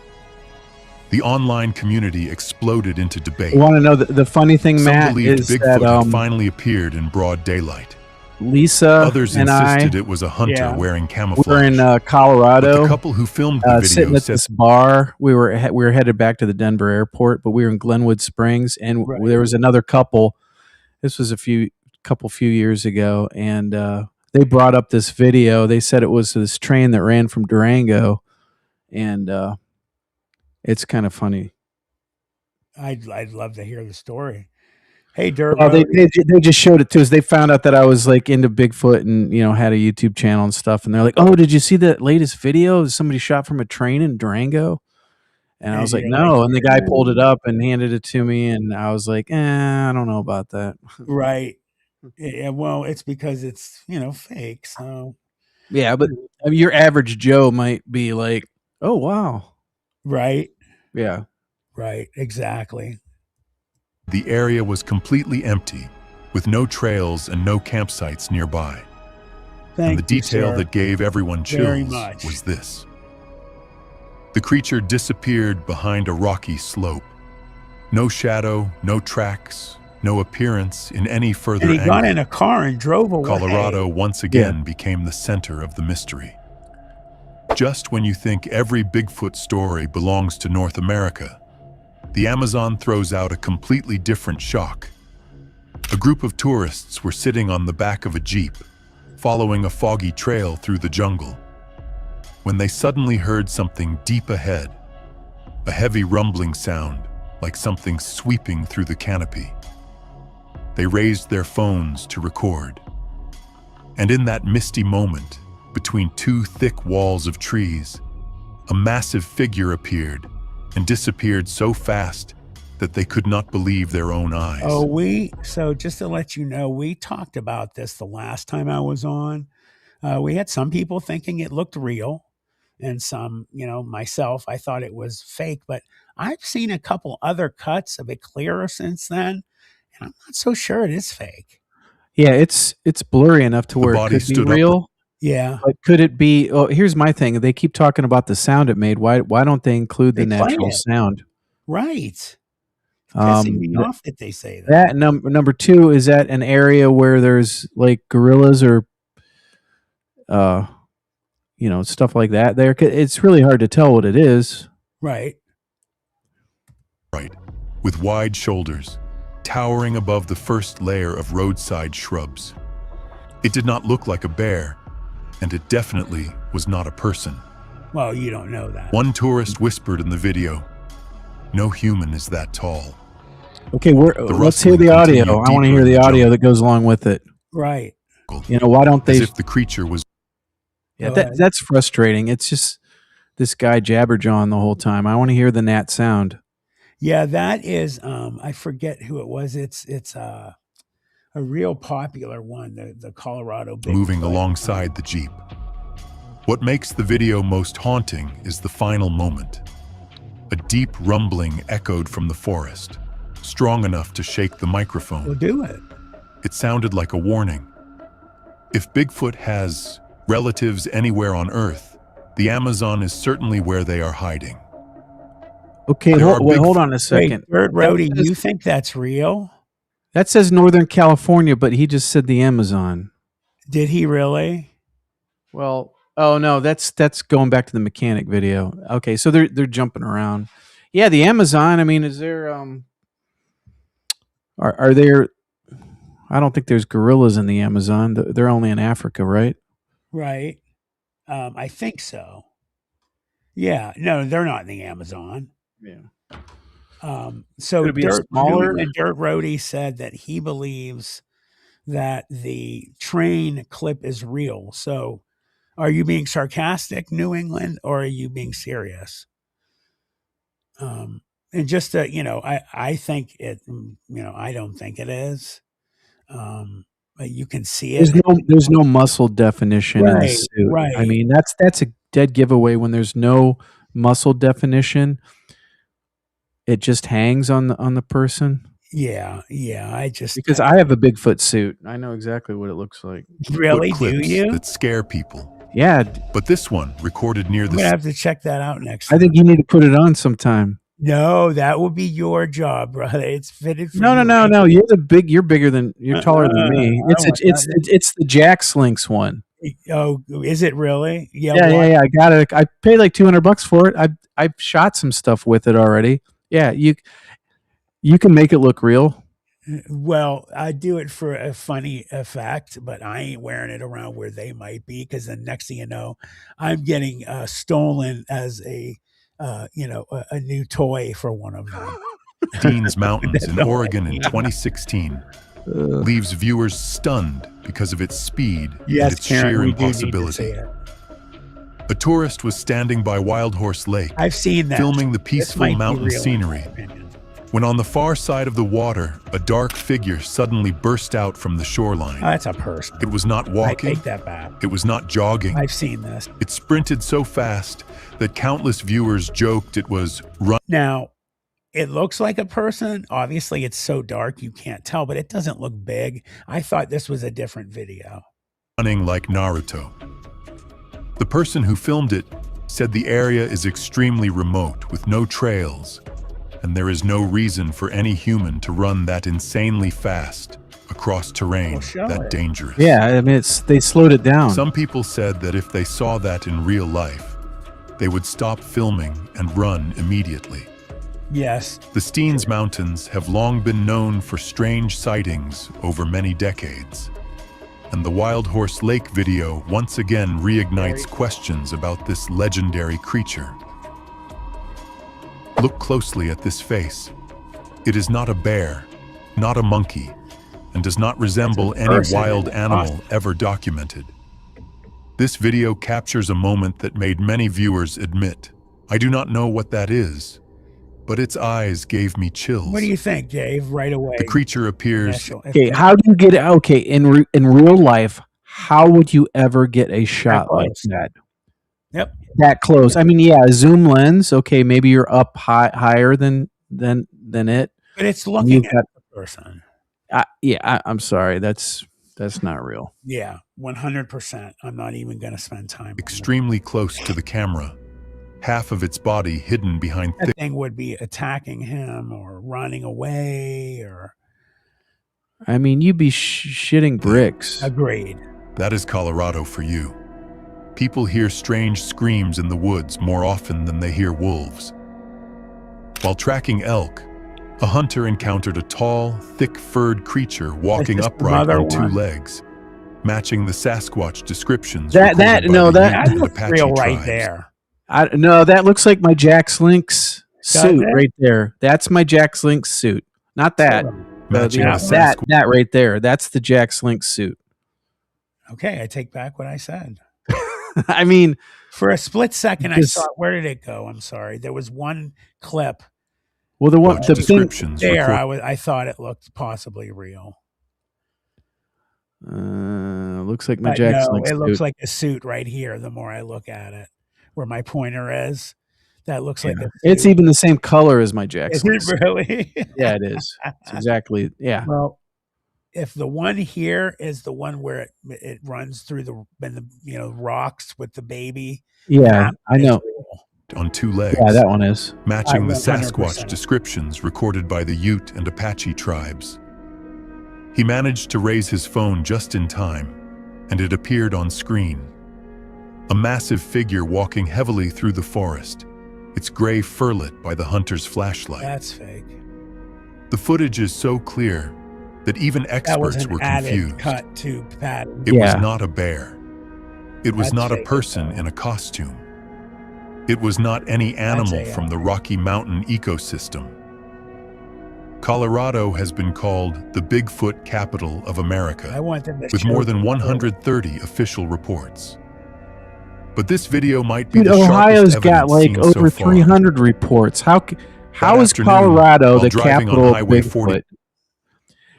The online community exploded into debate. You want to know the funny thing, Some Matt, believed is Bigfoot that had finally appeared in broad daylight. Lisa Others and I insisted it was a hunter Yeah. wearing camouflage. were in But Colorado, the couple who filmed the sitting video at said this bar. We were headed back to the Denver airport, but we were in Glenwood Springs, and Right. there was another couple. This was a few years ago, and they brought up this video. They said it was this train that ran from Durango, and it's kind of funny. I'd love to hear the story. Hey, Durbo. Well, they just showed it to us. They found out that I was like into Bigfoot and had a YouTube channel and stuff. And they're like, "Oh, did you see that latest video? Somebody shot from a train in Durango." And I And was like, you're "No." like, And the guy pulled it up and handed it to me, and I was like, I don't know about that. right. Yeah, well, it's because it's fake. So Yeah, but I mean, your average Joe might be like, "Oh, wow." right, Yeah. right, exactly. the area was completely empty, with no trails and no campsites nearby. Thank And the detail you, sir. that gave everyone Very chills much. was this. The creature disappeared behind a rocky slope. No shadow, no tracks, no appearance in any further And he got angle. in a car and drove away. Colorado once again became the center of the mystery. Just when you think every Bigfoot story belongs to North America, the Amazon throws out a completely different shock. A group of tourists were sitting on the back of a Jeep, following a foggy trail through the jungle, when they suddenly heard something deep ahead, a heavy rumbling sound like something sweeping through the canopy. They raised their phones to record. And in that misty moment, between two thick walls of trees, a massive figure appeared and disappeared so fast that they could not believe their own eyes. Oh, so just to let you know, we talked about this the last time I was on. We had some people thinking it looked real, and some, myself, I thought it was fake, but I've seen a couple other cuts of it clearer since then, and I'm not so sure it is fake. Yeah, it's blurry enough to The where it body could be stood real. Yeah. But could it be? Oh, here's my thing. They keep talking about the sound it made. Why don't they include the They play natural it. sound? Right. Pissing me Th- off that they say that. That number two is at an area where there's like gorillas or, stuff like that. There, it's really hard to tell what it is. Right. Right, with wide shoulders, towering above the first layer of roadside shrubs. It did not look like a bear, and it definitely was not a person. Well, you don't know that. One tourist whispered in the video, "No human is that tall." Okay, let's hear rustling the audio. continued I want to deeper hear in the the audio jungle. that goes along with it. Right. Why don't As they? if the creature was Yeah, Go ahead. that's frustrating. It's just this guy jabberjawing the whole time. I want to hear the gnat sound. Yeah, that is I forget who it was. It's a real popular one, the Colorado Bigfoot. Moving alongside the Jeep. What makes the video most haunting is the final moment. A deep rumbling echoed from the forest, strong enough to shake the microphone. We'll do it. It sounded like a warning. If Bigfoot has relatives anywhere on Earth, the Amazon is certainly where they are hiding. Okay, There are wait, big- hold on a Wait, second. Dirt Roadie, you think that's real? That says Northern California, but he just said the Amazon. Did he really? Well, oh no, that's going back to the mechanic video. Okay, so they're jumping around. Yeah, the Amazon. I mean, is there are there? I don't think there's gorillas in the Amazon. They're only in Africa, right? Right. I think so. Yeah. No, they're not in the Amazon. Yeah. So Could it be a Dirt, smaller- Dirt Roadie said that he believes that the train clip is real. So are you being sarcastic, New England, or are you being serious? And just to, I think it, I don't think it is. But you can see it. There's no muscle definition in the Right, suit. right. I mean, that's a dead giveaway when there's no muscle definition. It just hangs on the person. Yeah. I just Because I have a Bigfoot suit. I know exactly what it looks like. really Bigfoot do clips you? that scare people. Yeah, But this one, recorded near I'm the gonna have to check that out next I time. think you need to put it on sometime. No, that will be your job, brother. It's fitted for No. you. You're bigger than you're taller than me. I don't want It's the Jack Slinks one. Oh, is it really? Yeah. why- I got it. I paid like $200 for it. I've shot some stuff with it already. Yeah, you can make it look real. Well, I do it for a funny effect, but I ain't wearing it around where they might be, because the next thing you know, I'm getting stolen as a new toy for one of them. Dean's Mountains in No, Oregon in yeah. 2016 leaves viewers stunned because of its speed and Yes, its Karen, sheer we do need to see impossibility. it. A tourist was standing by Wild Horse Lake, I've seen that. filming the This peaceful might be mountain real, in scenery, my opinion. when on the far side of the water, a dark figure suddenly burst out from the shoreline. Oh, that's a person. It was not I walking, take that back. it was not jogging. I've seen this. It sprinted so fast that countless viewers joked it was Now, it looks like a person. Obviously, it's so dark you can't tell, but it doesn't look big. I thought this was a different video. running like Naruto. The person who filmed it said the area is extremely remote with no trails, and there is no reason for any human to run that insanely fast across terrain Well, show that it. dangerous. Yeah, I mean they slowed it down. Some people said that if they saw that in real life, they would stop filming and run immediately. Yes. The Steens Mountains have long been known for strange sightings over many decades. And the Wild Horse Lake video once again reignites questions about this legendary creature. Look closely at this face. It is not a bear, not a monkey, and does not resemble any person. wild animal ever documented. This video captures a moment that made many viewers admit, "I do not know what that is," but its eyes gave me chills. What do you think, Dave? Right away. The creature appears Okay, how do you get okay in real life? How would you ever get a shot like close. that? Yep. That close. I mean, yeah, a zoom lens. Okay, maybe you're up higher than it. But it's looking You've at got- the person. I'm sorry. That's not real. Yeah, 100%. I'm not even going to spend time. on it. extremely close to the camera, half of its body hidden behind That thick thing would be attacking him or running away or I mean, you'd be shitting bricks. agreed. That is Colorado for you. People hear strange screams in the woods more often than they hear wolves. While tracking elk, a hunter encountered a tall, thick-furred creature walking this the upright mother on two one? legs, matching the Sasquatch descriptions. That- recorded by no, the that- Ute That looks Apache real right tribes. there. No, that looks like my Jack Slinks suit it? right there. That's my Jack Slinks suit. Not that. Matching Yeah, the that Sasquatch. that right there. That's the Jack Slinks suit. Okay, I take back what I said. I mean, For a split second, I Just- saw, where did it go? I'm sorry. There was one clip well, the one Watch the thing. descriptions there. record- I thought it looked possibly real. Looks like my But Jackson no, Link it looks suit. like a suit right here. The more I look at it, where my pointer is, that looks like a suit. It's even the same color as my Is Jackson Link it suit. really? Yeah, it is. It's exactly. Yeah. Well, if the one here is the one where it runs through the rocks with the baby, Yeah, I know. On 2 legs, Yeah, that one is. matching the 100%. Sasquatch descriptions recorded by the Ute and Apache tribes. He managed to raise his phone just in time, and it appeared on screen. A massive figure walking heavily through the forest, its gray fur lit by the hunter's flashlight. That's fake. The footage is so clear that even That was experts an were added confused. cut to pattern. It was Yeah. not a bear. It was That's not a fake, person though. in a costume. It was not any animal AI. from the Rocky Mountain ecosystem. Colorado has been called the Bigfoot capital of I America, want them to with show more than the 130 official reports. But this video might be Dude, the Ohio's sharpest got evidence like seen over so far. 300 reports. How That is afternoon, Colorado while the driving on capital of Highway 40 Bigfoot?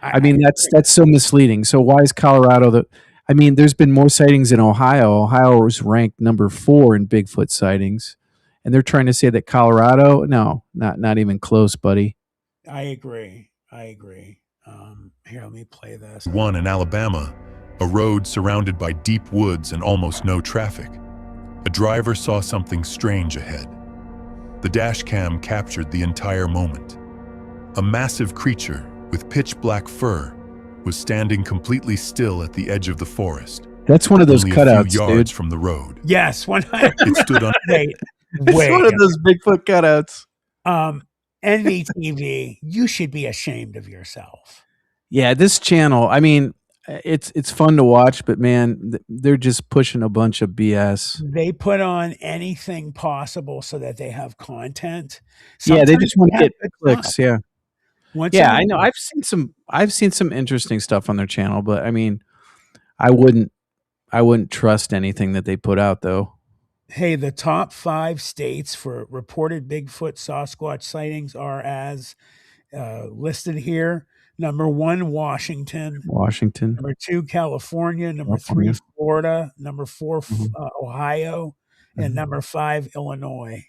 I mean, that's so misleading. So why is Colorado the? I mean, there's been more sightings in Ohio. Ohio was ranked number 4 in Bigfoot sightings, and they're trying to say that Colorado, no, not even close, buddy. I agree. Here, let me play this. One in Alabama, a road surrounded by deep woods and almost no traffic. A driver saw something strange ahead. The dash cam captured the entire moment. A massive creature with pitch black fur was standing completely still at the edge of the forest. That's one of those only cutouts, a few yards dude. from the road. Yes, 100. It stood on Wait, It's wait. one of those Bigfoot cutouts. NVTV, you should be ashamed of yourself. Yeah, this channel. I mean, it's fun to watch, but man, they're just pushing a bunch of BS. They put on anything possible so that they have content. Yeah, they Sometimes just want to have get good clicks. stuff. Yeah. Once Yeah, in a I know. while. I've seen some interesting stuff on their channel, but I mean, I wouldn't trust anything that they put out though. Hey, the top 5 states for reported Bigfoot Sasquatch sightings are as listed here. Number 1, Washington. Washington. Number 2, California. Number California. 3, Florida. Number 4, Ohio. And Mhm. number 5, Illinois.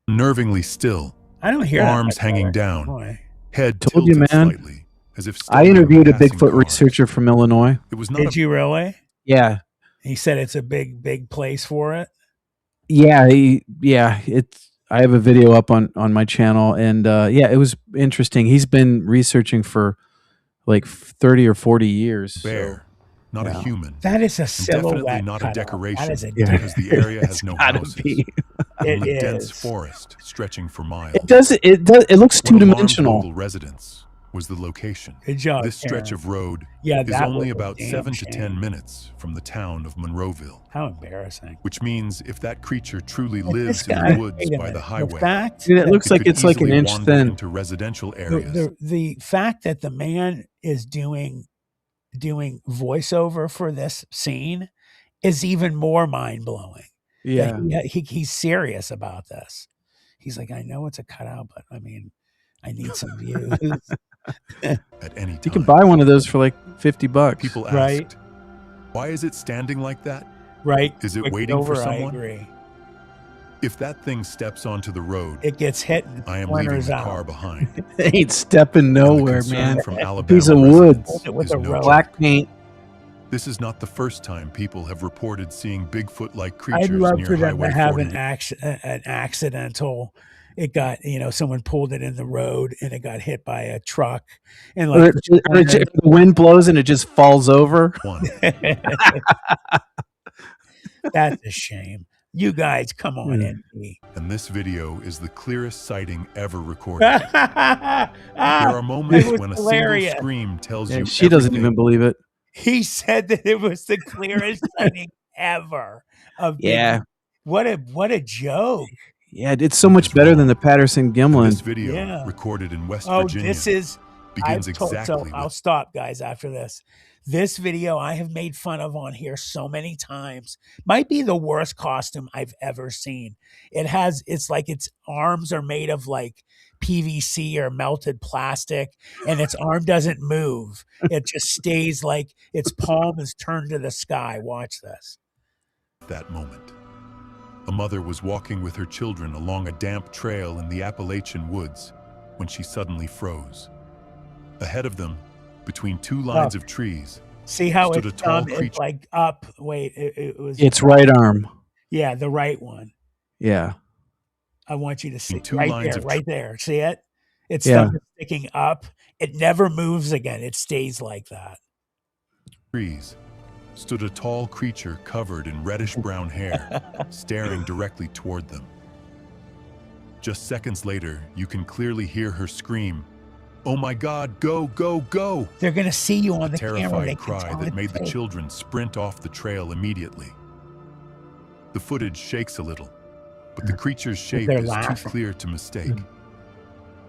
unnervingly still, I don't hear that arms much hanging about down, Illinois. head Told you, tilted man. slightly, as if I studying interviewed a passing Bigfoot cars. researcher from Illinois. It was not Did you really? Yeah. He said it's a big place for it. Yeah, it's I have a video up on my channel, and yeah, it was interesting. He's been researching for like 30 or 40 years. a bear, not yeah. a human. That is a And silhouette definitely not a cutout. decoration, That is a Yeah. because the area has It's no gotta houses. be. Only It dense is. forest stretching for miles. It does. It looks What alarmed two-dimensional. local residents was the location. Good job. This stretch Karen. of road Yeah, is that only was a about damn 7 to 10 shame. minutes from the town of Monroeville, How embarrassing. which means if that creature truly But lives this in guy- the woods wait a by minute. the highway, fact Dude, it that- looks like could it's like an easily inch wander thin. into residential areas. the fact that the man is doing voiceover for this scene is even more mind-blowing. Yeah. That he's serious about this. He's like, I know it's a cutout, but I mean, I need some views. At any time, You can buy one of those for like $50. people asked, Right. why is it standing like that? Right? Is it Quick waiting for over, someone? I agree. If that thing steps onto the road, It gets hit and I am leaving splinters the out. car behind. They ain't stepping And the nowhere, concern man. From Alabama Piece of wood. residents With is a no rope. joke. Black paint. This is not the first time people have reported seeing Bigfoot-like creatures I'd love near for them Highway to have 40. an accidental. It got, someone pulled it in the road and it got hit by a truck, and Or like the wind blows and it just falls over. One. that's a shame. You guys, come on in. And this video is the clearest sighting ever recorded. There There are moments was when a hilarious. single scream tells Yeah, you she doesn't everything. even believe it. He said that it was the clearest sighting ever of Bigfoot. Yeah. What a joke. Yeah, it's so much better than the Patterson And Gimlin. this video, Yeah. recorded in West Oh, Virginia, this is begins I've told, exactly so I'll with stop, guys, after this. This video I have made fun of on here so many times. Might be the worst costume I've ever seen. It's like its arms are made of like PVC or melted plastic, and its arm doesn't move. It just stays like its palm is turned to the sky. Watch this. That moment, a mother was walking with her children along a damp trail in the Appalachian woods when she suddenly froze. Ahead of them, between two lines of trees, see how stood a it's tall it's creature. like up. Wait, it was. Its right arm. Yeah, the right one. Yeah. I want you to see two right lines there, of right there. See it? It's Yeah. sticking up. It never moves again. It stays like that. Trees stood a tall creature covered in reddish-brown hair, staring directly toward them. Just seconds later, you can clearly hear her scream, "Oh my God, go, go, go!" They're going to see you on A the camera. They terrified can cry tell that it's made the fake. children sprint off the trail immediately. The footage shakes a little, but the creature's shape they're is laughing. too clear to mistake.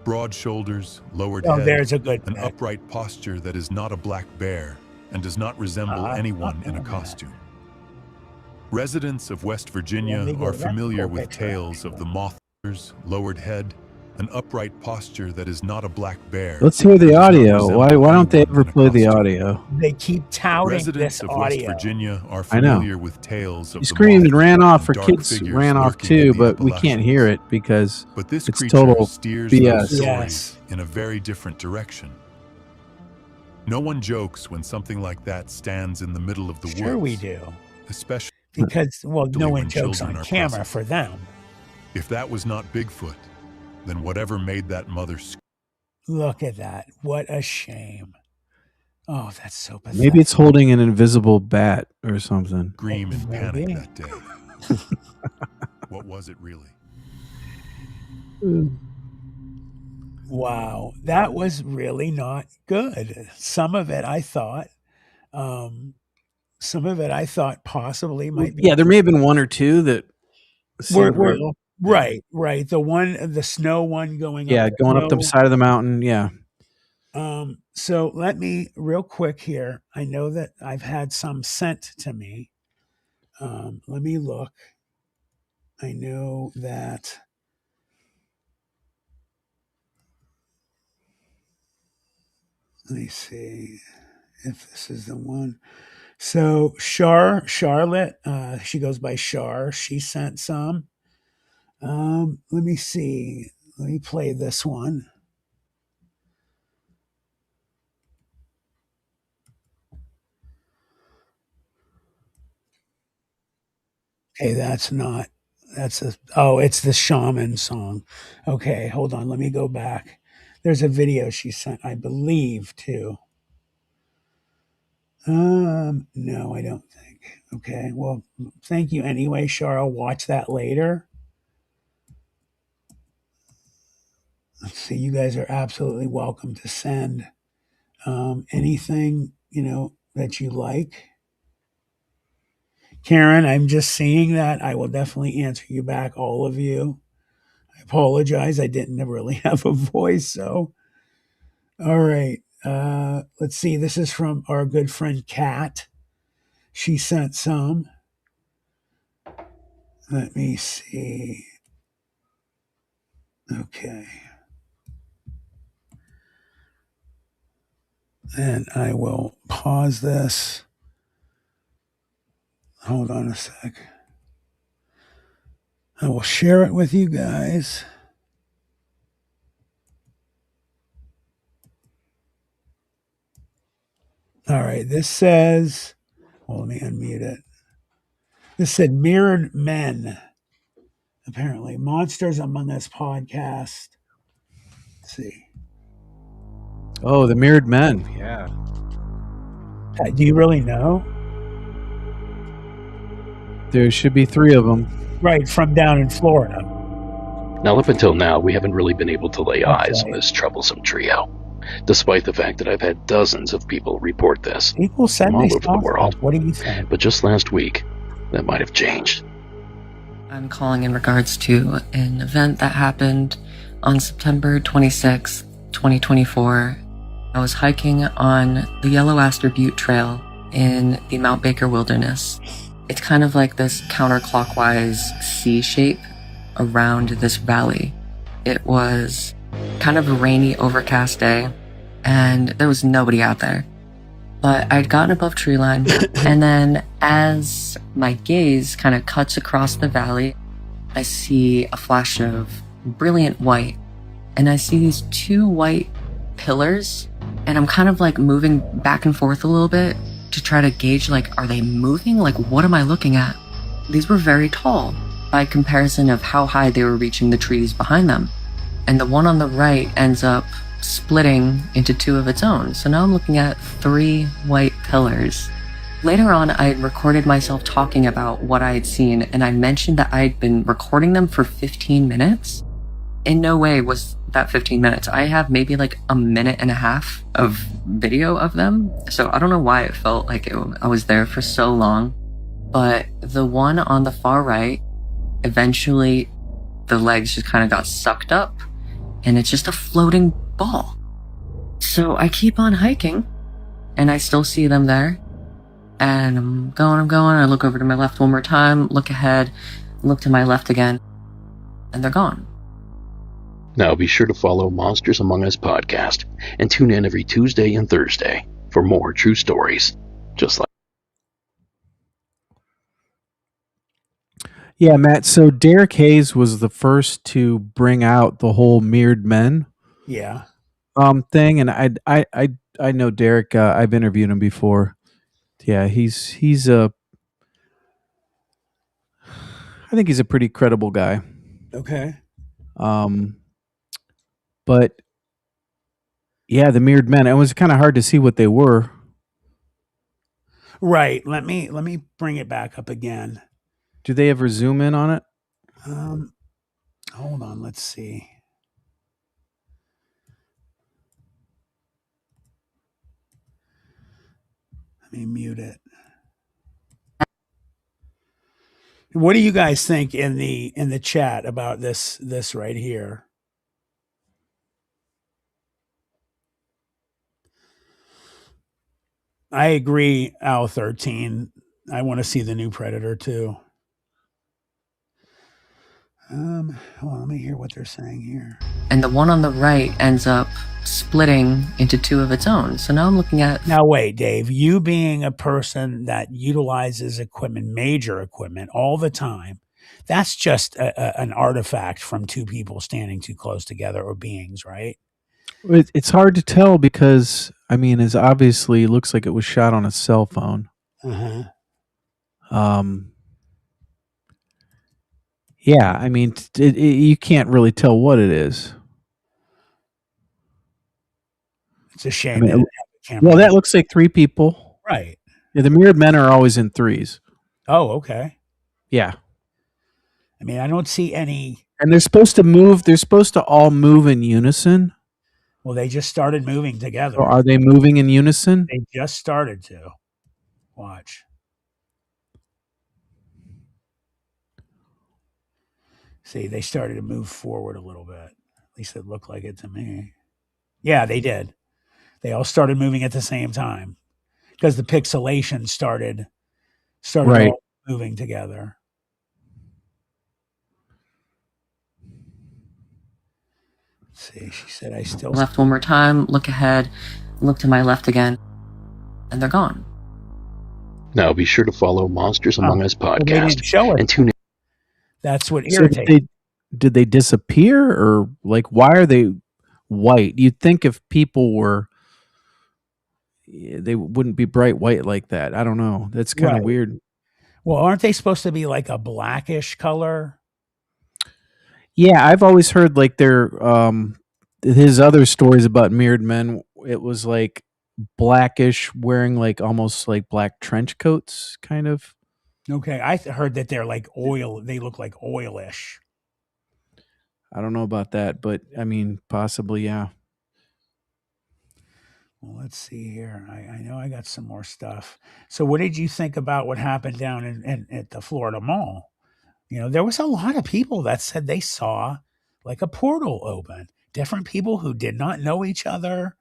Broad shoulders, lowered Oh, head, there's a good an pick. upright posture that is not a black bear and does not resemble anyone in a costume. Residents of West Virginia they go, are "That's a familiar cool with picture, tales of the mothers, lowered head, an upright posture that is not a black bear. Let's hear the and does not audio. resemble Why don't they anyone ever in a play the costume. audio? They keep touting Residents this of audio. West Virginia are I know. familiar with tales of She the screamed and mothers ran off. Her and dark kids figures ran off lurking in too, the but we can't hear Appalachians. it because But this it's creature total steers BS. those stories Yes. in a very different direction. No one jokes when something like that stands in the middle of the woods. Sure we do. Especially Because, well, no when one jokes children on are camera present. for them. if that was not Bigfoot, then whatever made that mother Look at that. What a shame. Oh, that's so pathetic. Maybe it's holding an invisible bat or something. scream in panic Maybe. that day. What was it really? Wow. That was really not good. Some of it I thought possibly might be. Yeah, there may have been one or two that seemed We're- real. Right. The snow one going Yeah, up. going up the side of the mountain. Yeah. So let me real quick here. I know that I've had some sent to me. Let me look. I know that. Let me see if this is the one. So Charlotte, she goes by Char. She sent some. Let me see. Let me play this one. Okay, it's the shaman song. Okay, hold on. Let me go back. There's a video she sent, I believe, too. No, I don't think. Okay, well, thank you anyway, Char. I'll watch that later. Let's see. You guys are absolutely welcome to send anything, that you like. Karen, I'm just seeing that. I will definitely answer you back, all of you. I apologize. I didn't really have a voice, so. All right. Let's see. This is from our good friend Kat. She sent some. Let me see. Okay. And I will pause this. Hold on a sec. I will share it with you guys. All right. This says, well, let me unmute it. This said Mirrored Men. Apparently, Monsters Among Us podcast. Let's see. Oh, the Mirrored Men. Yeah. Do you really know? There should be 3 of them. Right, from down in Florida. Now, up until now, we haven't really been able to lay eyes on right. this troublesome trio, despite the fact that I've had dozens of people report this. People send From all me over the stuff. world. What do you think? But just last week, that might have changed. I'm calling in regards to an event that happened on September 26, 2024. I was hiking on the Yellow Aster Butte Trail in the Mount Baker Wilderness. It's kind of like this counterclockwise C shape around this valley. It was kind of a rainy, overcast day, and there was nobody out there. But I'd gotten above tree line, and then as my gaze kind of cuts across the valley, I see a flash of brilliant white, and I see these two white pillars, and I'm kind of like moving back and forth a little bit to try to gauge, like, are they moving? Like, what am I looking at? These were very tall by comparison of how high they were reaching the trees behind them. And the one on the right ends up splitting into two of its own. So now I'm looking at 3 white pillars. Later on, I had recorded myself talking about what I had seen, and I mentioned that I had been recording them for 15 minutes. In no way was that 15 minutes. I have maybe like a minute and a half of video of them. So I don't know why it felt like I was there for so long. But the one on the far right, eventually the legs just kind of got sucked up, and it's just a floating ball. So I keep on hiking, and I still see them there. And I'm going. I look over to my left one more time, look ahead, look to my left again, and they're gone. Now be sure to follow Monsters Among Us podcast and tune in every Tuesday and Thursday for more true stories. Just like. Yeah, Matt. So Derek Hayes was the first to bring out the whole mirrored men Yeah. thing, and I know Derek. I've interviewed him before. Yeah, he's a. I think he's a pretty credible guy. Okay. But yeah, the mirrored men. It was kind of hard to see what they were. Right. Let me bring it back up again. Do they ever zoom in on it? Hold on. Let's see. Let me mute it. What do you guys think in the chat about this right here? I agree, Al 13. I want to see the new Predator too. Hold on, let me hear what they're saying here. And the one on the right ends up splitting into two of its own. So now I'm looking at... Now wait, Dave, you being a person that utilizes equipment, major equipment all the time, that's just an artifact from two people standing too close together, or beings, right? It's hard to tell because, I mean, it obviously looks like it was shot on a cell phone. Uh-huh. Yeah, I mean, you can't really tell what it is. It's a shame. I mean, they didn't have a camera. Well, that looks like 3 people. Right. Yeah, the mirrored men are always in 3s. Oh, okay. Yeah. I mean, I don't see any. And they're supposed to move. They're supposed to all move in unison. Well, they just started moving together. Or are they moving in unison? They just started to. Watch. See, they started to move forward a little bit. At least it looked like it to me. Yeah, they did. They all started moving at the same time because the pixelation started Right. all moving together. Let's see, she said, I still left one more time, look ahead, look to my left again, and they're gone. Now be sure to follow Monsters Among Us Well, they didn't podcast show it. and tune in. That's what So irritates. did they disappear, or like why are they white? You'd think if people were, they wouldn't be bright white like that. I don't know. That's kind of Right. weird. Well, aren't they supposed to be like a blackish color? Yeah, I've always heard like his other stories about mirrored men. It was like blackish, wearing like almost like black trench coats, kind of. Okay, I heard that they're like oil. They look like oilish. I don't know about that, but I mean, possibly, yeah. Well, let's see here. I know I got some more stuff. So what did you think about what happened down at the Florida Mall? You know, there was a lot of people that said they saw like a portal open. Different people who did not know each other.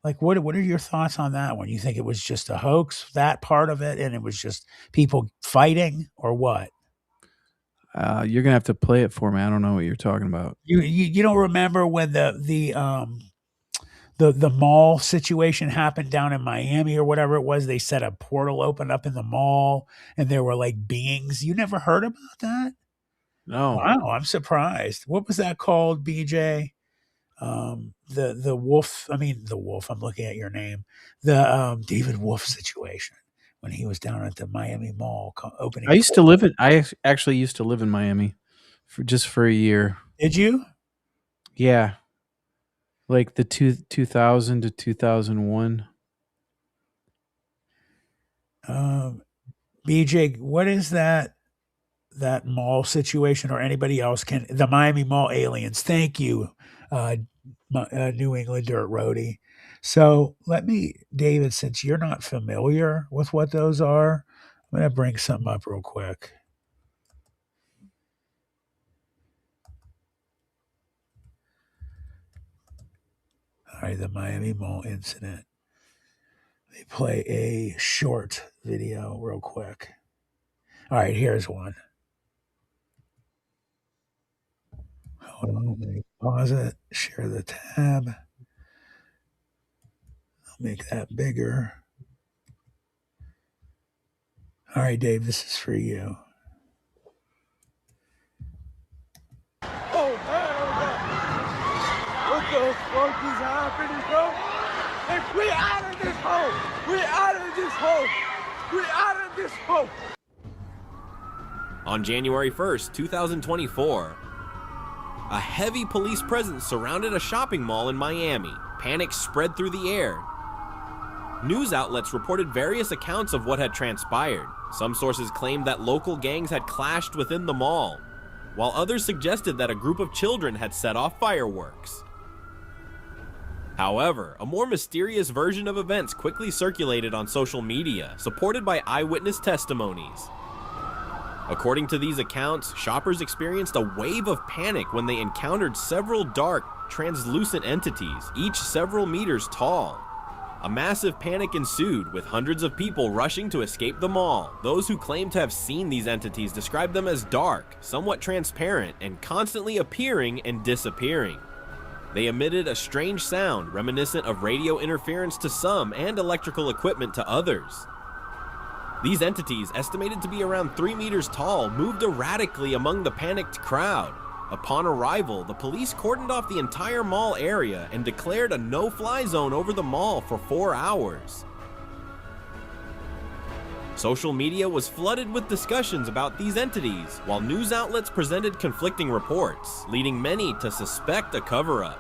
Like, what are your thoughts on that one? You think it was just a hoax, that part of it, and it was just people fighting, or what? You're gonna have to play it for me. I don't know what you're talking about. You don't remember when the mall situation happened down in Miami or whatever it was? They said a portal opened up in the mall and there were like beings. You never heard about that? No. Wow, I'm surprised. What was that called, BJ? The wolf. I mean, the wolf. I'm looking at your name. The David Wolf situation when he was down at the Miami Mall opening. I actually used to live in Miami for a year. Did you? Yeah, like the 2000 to 2001. BJ, what is that mall situation, or anybody else can? The Miami Mall aliens. Thank you, New England Dirt Roadie. So David, since you're not familiar with what those are, I'm going to bring something up real quick. All right, the Miami Mall incident. They play a short video real quick. All right, here's one. Hold on, let me pause it, share the tab. I'll make that bigger. All right, Dave, this is for you. Oh, hell no. What the fuck is happening, bro? Hey, we out of this hole. We out of this hole. We out of this hole. On January 1st, 2024, a heavy police presence surrounded a shopping mall in Miami. Panic spread through the air. News outlets reported various accounts of what had transpired. Some sources claimed that local gangs had clashed within the mall, while others suggested that a group of children had set off fireworks. However, a more mysterious version of events quickly circulated on social media, supported by eyewitness testimonies. According to these accounts, shoppers experienced a wave of panic when they encountered several dark, translucent entities, each several meters tall. A massive panic ensued, with hundreds of people rushing to escape the mall. Those who claimed to have seen these entities described them as dark, somewhat transparent, and constantly appearing and disappearing. They emitted a strange sound reminiscent of radio interference to some and electrical equipment to others. These entities, estimated to be around 3 meters tall, moved erratically among the panicked crowd. Upon arrival, the police cordoned off the entire mall area and declared a no-fly zone over the mall for 4 hours. Social media was flooded with discussions about these entities, while news outlets presented conflicting reports, leading many to suspect a cover-up.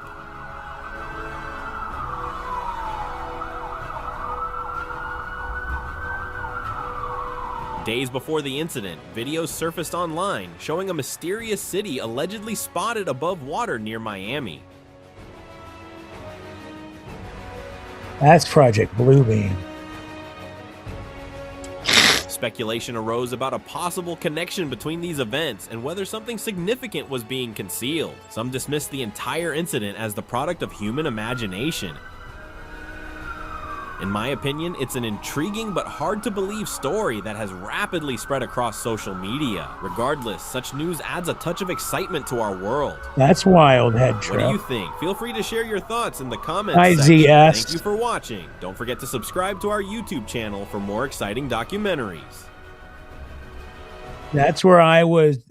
Days before the incident, videos surfaced online showing a mysterious city allegedly spotted above water near Miami. That's Project Bluebeam. Speculation arose about a possible connection between these events and whether something significant was being concealed. Some dismissed the entire incident as the product of human imagination. In my opinion, it's an intriguing but hard to believe story that has rapidly spread across social media. Regardless, such news adds a touch of excitement to our world. That's wild, head trip. What do you think? Feel free to share your thoughts in the comments Hi, section. ZS. Thank you for watching. Don't forget to subscribe to our YouTube channel for more exciting documentaries. That's where I would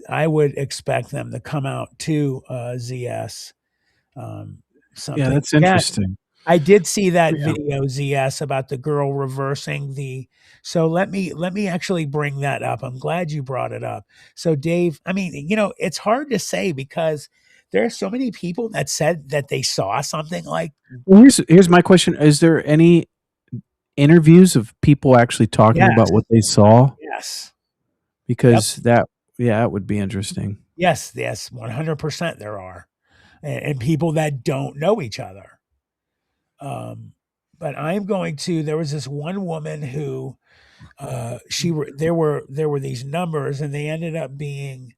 expect them to come out to ZS. Something. Yeah, that's interesting. I did see that video, ZS, about the girl reversing the. So let me actually bring that up. I'm glad you brought it up. So Dave, I mean, it's hard to say because there are so many people that said that they saw something like. Well, here's my question: is there any interviews of people actually talking about what they saw? Yes. Because that would be interesting. Yes, 100% there are, and people that don't know each other. But I'm going to. There was this one woman who, there were these numbers, and they ended up being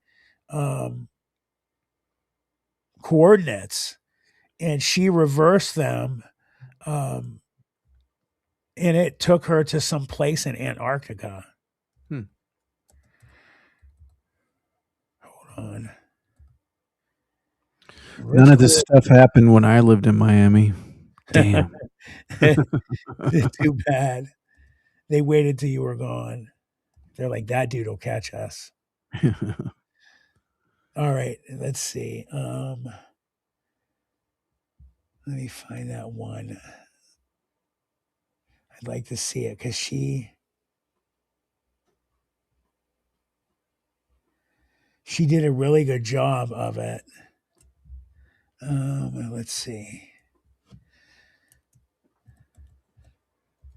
coordinates, and she reversed them, and it took her to some place in Antarctica. Hold gone. None of this stuff happened when I lived in Miami. Damn. Too bad. They waited till you were gone. They're like, that dude will catch us. All right, let's see. Let me find that one. I'd like to see it because she did a really good job of it. Let's see.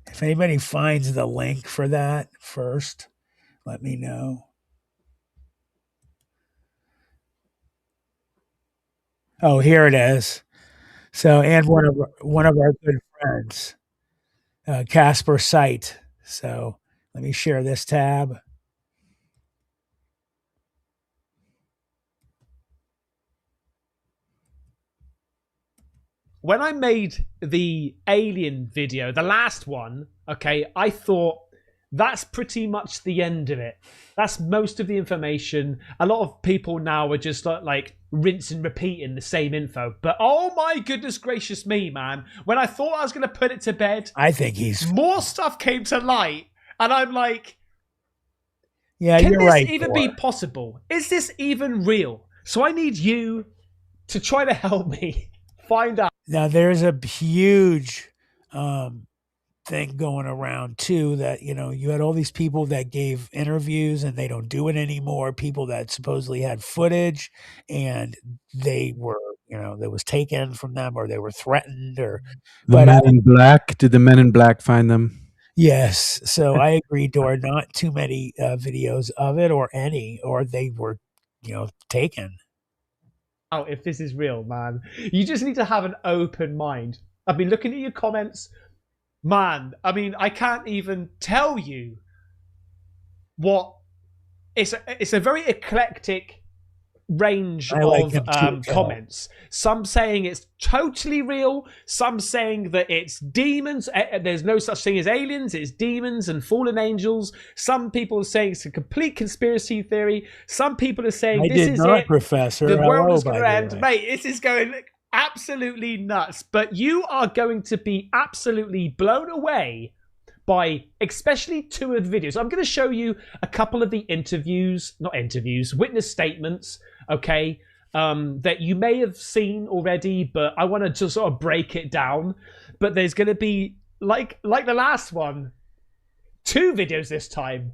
If anybody finds the link for that first, let me know. Oh, here it is. So, and one of our good friends, Casper Sight. So, let me share this tab. When I made the alien video, the last one, okay, I thought that's pretty much the end of it. That's most of the information. A lot of people now are just like rinse and repeating the same info. But oh my goodness gracious me, man. When I thought I was going to put it to bed, I think more stuff came to light. And I'm like, yeah, can you're this right. even be possible? Is this even real? So I need you to try to help me find out. Now, there's a huge thing going around too that, you had all these people that gave interviews and they don't do it anymore. People that supposedly had footage and they were, that was taken from them or they were threatened or. The Men in Black. Did the Men in Black find them? Yes. So I agree, Dora. Not too many videos of it or any, or they were, taken. Oh, if this is real, man. You just need to have an open mind. I've been looking at your comments. Man, I mean, I can't even tell you what... It's a very eclectic range of comments. Some saying it's totally real. Some saying that it's demons. There's no such thing as aliens. It's demons and fallen angels. Some people are saying it's a complete conspiracy theory. Some people are saying this is it. Professor. The world is going to end. Mate, this is going absolutely nuts. But you are going to be absolutely blown away by especially two of the videos. I'm going to show you a couple of the witness statements, okay, that you may have seen already, but I want to just sort of break it down. But there's going to be, like the last one, two videos this time,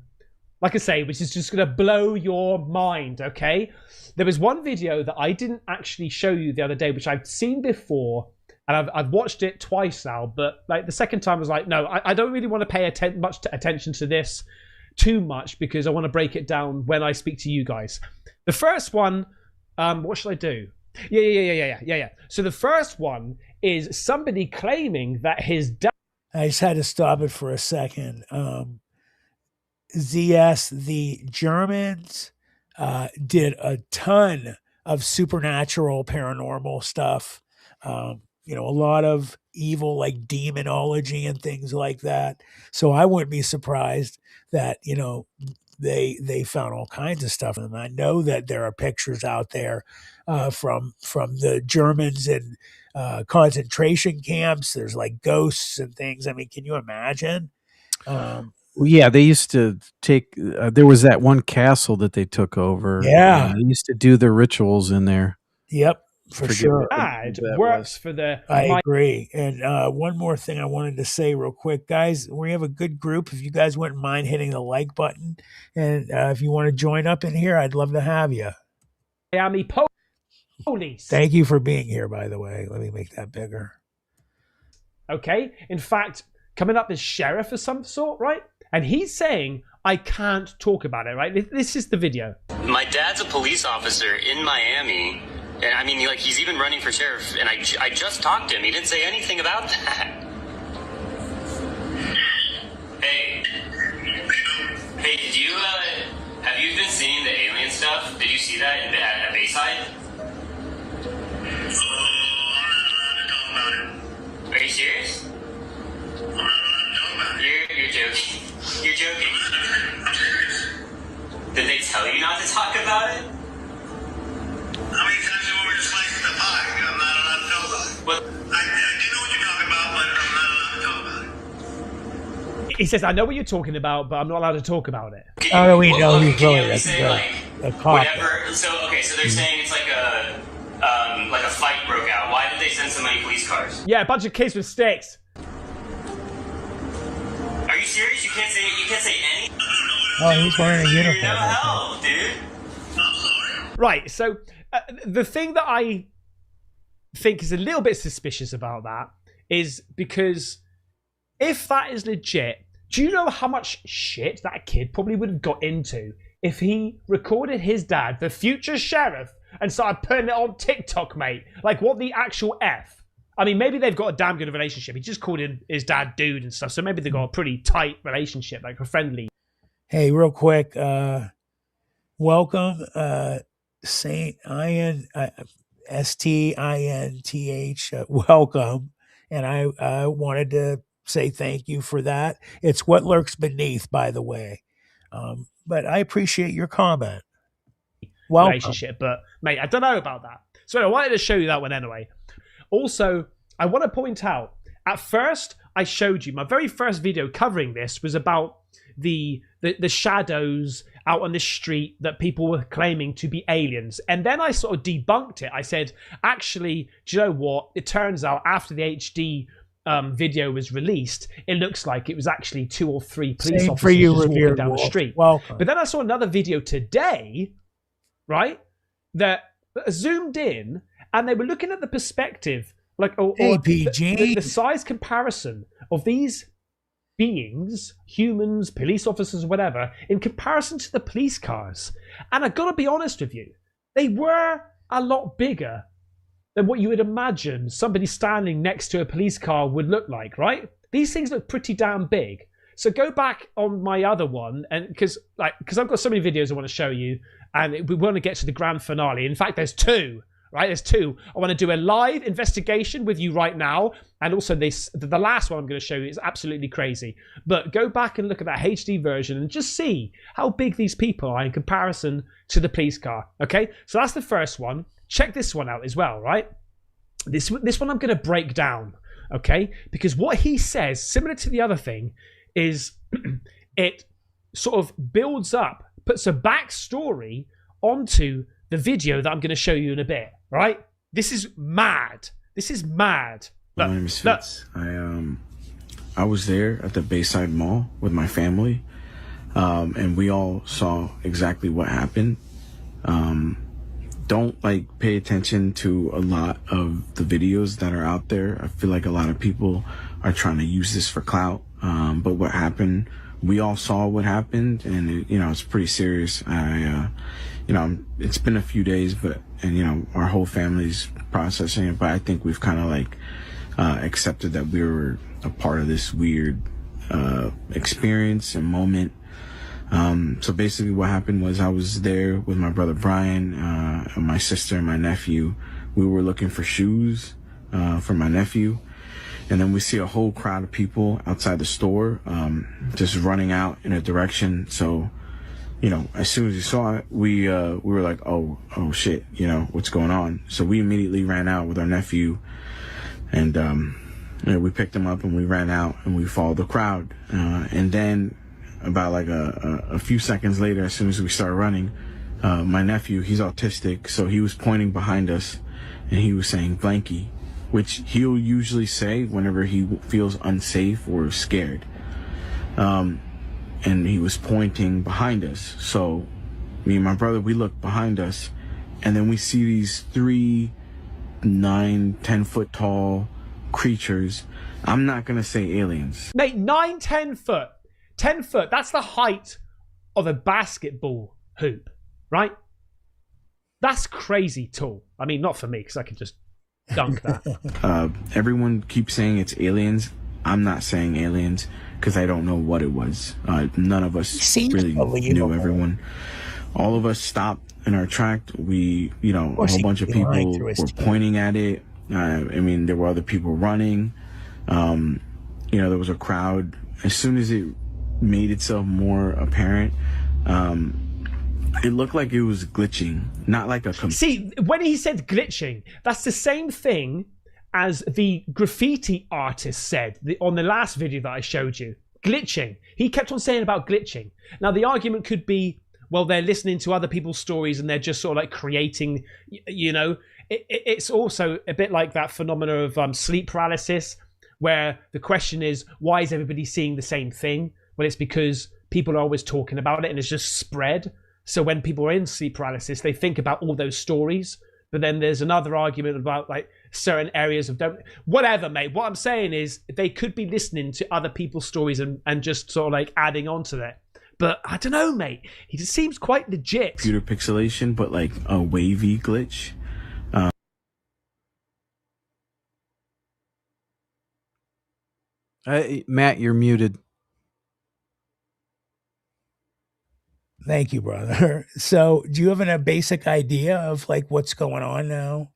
like I say, which is just going to blow your mind, okay? There was one video that I didn't actually show you the other day, which I've seen before, and I've watched it twice now, but like the second time I was like, no, I don't really want to pay much attention to this too much because I want to break it down when I speak to you guys. The first one, what should I do? Yeah. So the first one is somebody claiming that his dad... I just had to stop it for a second. ZS, the Germans did a ton of supernatural paranormal stuff. A lot of evil like demonology and things like that. So I wouldn't be surprised that, they found all kinds of stuff in them. I know that there are pictures out there from the Germans in concentration camps. There's like ghosts and things. I mean, can you imagine? Yeah, they used to take. There was that one castle that they took over. Yeah, they used to do their rituals in there. Yep, for sure. It works for the. I agree. And one more thing I wanted to say real quick, guys. We have a good group. If you guys wouldn't mind hitting the like button, and if you want to join up in here, I'd love to have you. Miami police. Thank you for being here, by the way. Let me make that bigger. Okay. In fact, coming up is sheriff of some sort, right? And he's saying, I can't talk about it, right? This is the video. My dad's a police officer in Miami. And I mean, like, he's even running for sheriff. And I just talked to him. He didn't say anything about that. Hey, did you, have you been seeing the alien stuff? Did you see that at Bayside? Are you serious? You're joking. You're joking. Did they tell you not to talk about it? Well, I do know what you're talking about, but I'm not allowed to talk about it. He says, I know what you're talking about, but I'm not allowed to talk about it. How do we know he's Can you really say, a cop? whatever? So they're saying it's like a fight broke out. Why did they send so many police cars? Yeah, a bunch of kids with sticks. Are you serious? You can't say any? Oh, he's wearing a uniform. No hell, dude. I'm sorry. Right, so the thing that I think is a little bit suspicious about that is because if that is legit, do you know how much shit that kid probably would have got into if he recorded his dad, the future sheriff, and started putting it on TikTok, mate? Like, what the actual F? I mean, maybe they've got a damn good relationship. He just called his dad dude and stuff, so maybe they've got a pretty tight relationship, like a friendly. Hey, real quick, welcome, Saint Ian, STINTH, welcome. And I wanted to say thank you for that. It's what lurks beneath, by the way. But I appreciate your comment. Welcome. Relationship, but mate, I don't know about that. So I wanted to show you that one anyway. Also, I want to point out, at first I showed you, my very first video covering this was about the shadows out on the street that people were claiming to be aliens. And then I sort of debunked it. I said, actually, do you know what? It turns out after the HD video was released, it looks like it was actually 2 or 3 police officers just walking down the street. Welcome. But then I saw another video today, right, that zoomed in, and they were looking at the perspective, like the size comparison of these beings, humans, police officers, whatever, in comparison to the police cars. And I've got to be honest with you, they were a lot bigger than what you would imagine somebody standing next to a police car would look like, right? These things look pretty damn big. So go back on my other one, and because I've got so many videos I want to show you, and we want to get to the grand finale. In fact, there's 2. Right, there's 2. I want to do a live investigation with you right now, and also the last one I'm going to show you is absolutely crazy. But go back and look at that HD version and just see how big these people are in comparison to the police car. Okay, so that's the first one. Check this one out as well, right? This one I'm going to break down, okay? Because what he says, similar to the other thing, is it sort of builds up, puts a backstory onto the video that I'm going to show you in a bit, right? This is mad. This is mad. My name is Fitz. I was there at the Bayside Mall with my family, and we all saw exactly what happened. Don't pay attention to a lot of the videos that are out there. I feel like a lot of people are trying to use this for clout. But what happened, we all saw what happened, and it's pretty serious. It's been a few days, and our whole family's processing it, but I think we've kind of accepted that we were a part of this weird experience and moment. So basically what happened was I was there with my brother Brian, and my sister and my nephew. We were looking for shoes for my nephew, and then we see a whole crowd of people outside the store just running out in a direction. So as soon as we saw it, we were like, oh shit, what's going on? So we immediately ran out with our nephew, and we picked him up and we ran out and we followed the crowd. And then about a few seconds later, as soon as we started running, my nephew, he's autistic, so he was pointing behind us and he was saying blanky, which he'll usually say whenever he feels unsafe or scared. And he was pointing behind us. So me and my brother, we look behind us, and then we see these 3 9-10 foot tall creatures. I'm not gonna say aliens. Mate, 9-10 foot. 10 foot, that's the height of a basketball hoop, right? That's crazy tall. I mean, not for me, because I could just dunk that. Everyone keeps saying it's aliens. I'm not saying aliens because I don't know what it was. None of us really knew everyone. All of us stopped in our track. We, a whole bunch of people were pointing at it. There were other people running. There was a crowd. As soon as it made itself more apparent, it looked like it was glitching, not like a... See, when he said glitching, that's the same thing as the graffiti artist said on the last video that I showed you, glitching. He kept on saying about glitching. Now, the argument could be, well, they're listening to other people's stories and they're just sort of like creating, it's also a bit like that phenomena of sleep paralysis, where the question is, why is everybody seeing the same thing? Well, it's because people are always talking about it and it's just spread. So when people are in sleep paralysis, they think about all those stories. But then there's another argument about like certain areas of whatever, mate. What I'm saying is they could be listening to other people's stories and just sort of like adding on to that. But I don't know, mate. He just seems quite legit. Computer pixelation, but like a wavy glitch. Matt, you're muted. Thank you, brother. So do you have a basic idea of like what's going on now?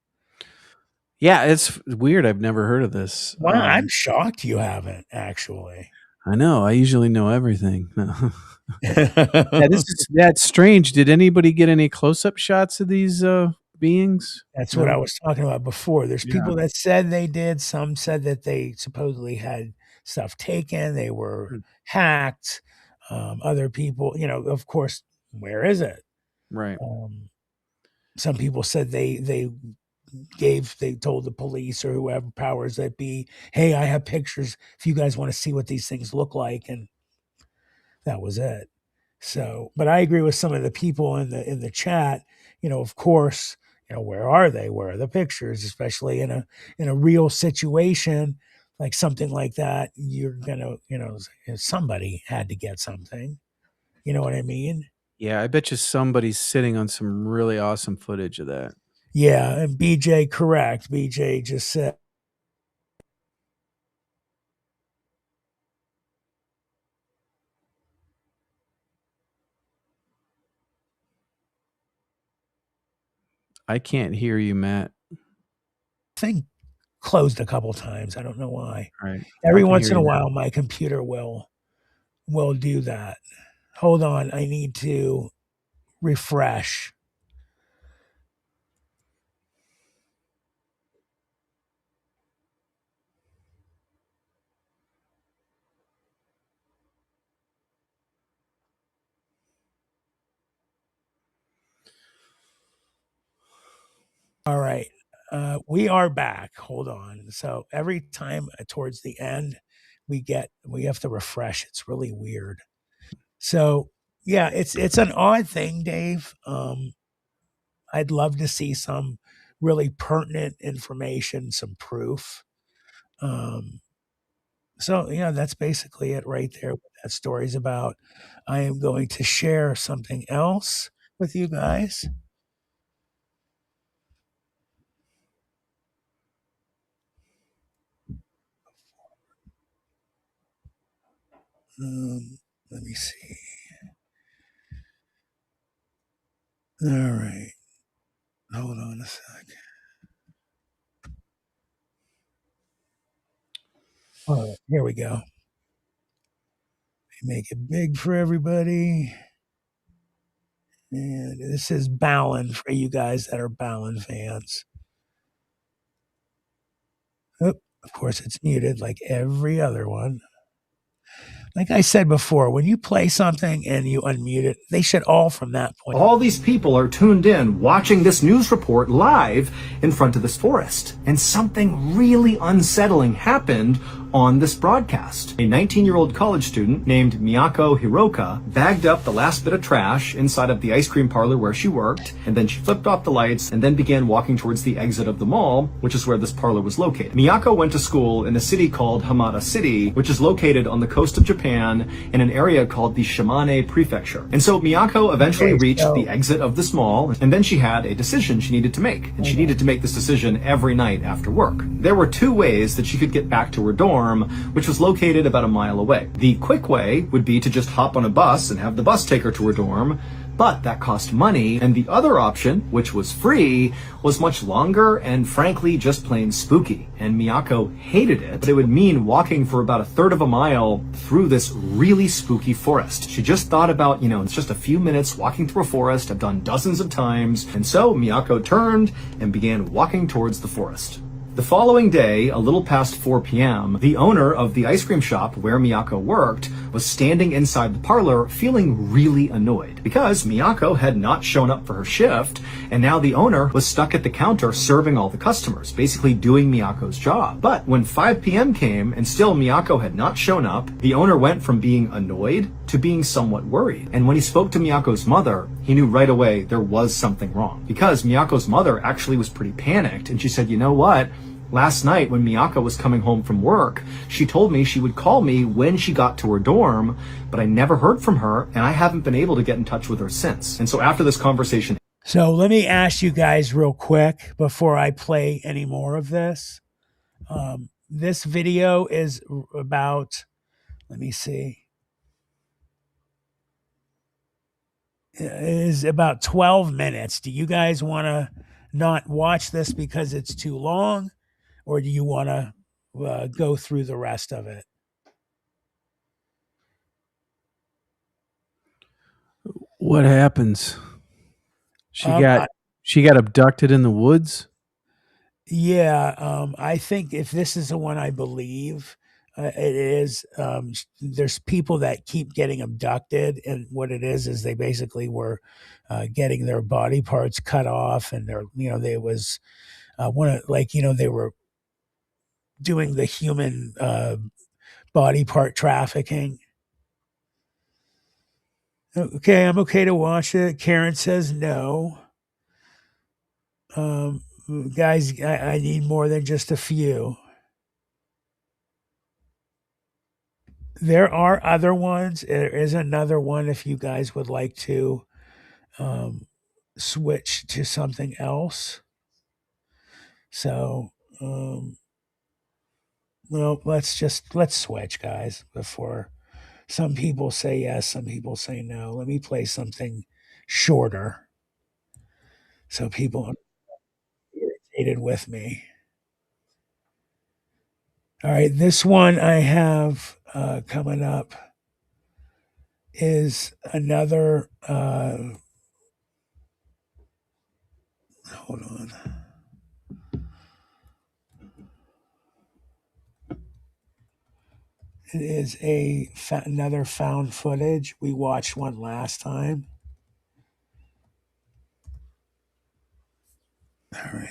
Yeah, it's weird. I've never heard of this. Well, I'm shocked you haven't, actually. I know. I usually know everything. That's strange. Did anybody get any close-up shots of these beings? That's what I was talking about before. There's people that said they did. Some said that they supposedly had stuff taken. They were hacked. Other people, of course, where is it? Right. Some people said they told the police or whoever powers that be, hey, I have pictures if you guys want to see what these things look like. And that was it. So, but I agree with some of the people in the chat, of course, where are they? Where are the pictures? Especially in a real situation, like something like that, you're gonna, somebody had to get something. You know what I mean? Yeah, I bet you somebody's sitting on some really awesome footage of that. Yeah, and BJ, correct. BJ just said. I can't hear you, Matt. Thing closed a couple times. I don't know why. Right. Every once in a while, my computer will do that. Hold on. I need to refresh. All right. We are back. Hold on. So every time towards the end, we have to refresh. It's really weird. So yeah, it's an odd thing, Dave. I'd love to see some really pertinent information, some proof. So yeah, that's basically it right there. What that story's about. I am going to share something else with you guys. Let me see. All right. Hold on a sec. Oh, here we go. Make it big for everybody. And this is Ballin for you guys that are Ballin fans. Oh, of course, it's muted like every other one. Like I said before, when you play something and you unmute it, they should all from that point. All these people are tuned in, watching this news report live in front of this forest. And something really unsettling happened on this broadcast. A 19-year-old college student named Miyako Hiroka bagged up the last bit of trash inside of the ice cream parlor where she worked, and then she flipped off the lights and then began walking towards the exit of the mall, which is where this parlor was located. Miyako went to school in a city called Hamada City, which is located on the coast of Japan in an area called the Shimane Prefecture. And so Miyako eventually reached the exit of this mall, and then she had a decision she needed to make. And she needed to make this decision every night after work. There were two ways that she could get back to her dorm, which was located about a mile away. The quick way would be to just hop on a bus and have the bus take her to her dorm, but that cost money. And the other option, which was free, was much longer and frankly just plain spooky. And Miyako hated it, but it would mean walking for about a third of a mile through this really spooky forest. She just thought about, it's just a few minutes walking through a forest I've done dozens of times. And so Miyako turned and began walking towards the forest. The following day, a little past 4 p.m., the owner of the ice cream shop where Miyako worked was standing inside the parlor feeling really annoyed because Miyako had not shown up for her shift, and now the owner was stuck at the counter serving all the customers, basically doing Miyako's job. But when 5 p.m. came and still Miyako had not shown up, the owner went from being annoyed to being somewhat worried. And when he spoke to Miyako's mother, he knew right away there was something wrong, because Miyako's mother actually was pretty panicked, and she said, you know what? Last night when Miyako was coming home from work, she told me she would call me when she got to her dorm, but I never heard from her, and I haven't been able to get in touch with her since. And so after this conversation... So let me ask you guys real quick before I play any more of this. This video is about, let me see, is about 12 minutes. Do you guys want to not watch this because it's too long? Or do you want to go through the rest of it? What happens? She got abducted in the woods? Yeah, I think if this is the one I believe it is, there's people that keep getting abducted, and what it is they basically were getting their body parts cut off, and they was they were doing the human body part trafficking. Okay, I'm okay to watch it. Karen says no. Guys, I need more than just a few. There are other ones. There is another one if you guys would like to switch to something else. So, well, let's switch, guys, before some people say yes, some people say no. Let me play something shorter so people are irritated with me. All right, this one I have coming up is another, hold on. It is another found footage. We watched one last time. All right.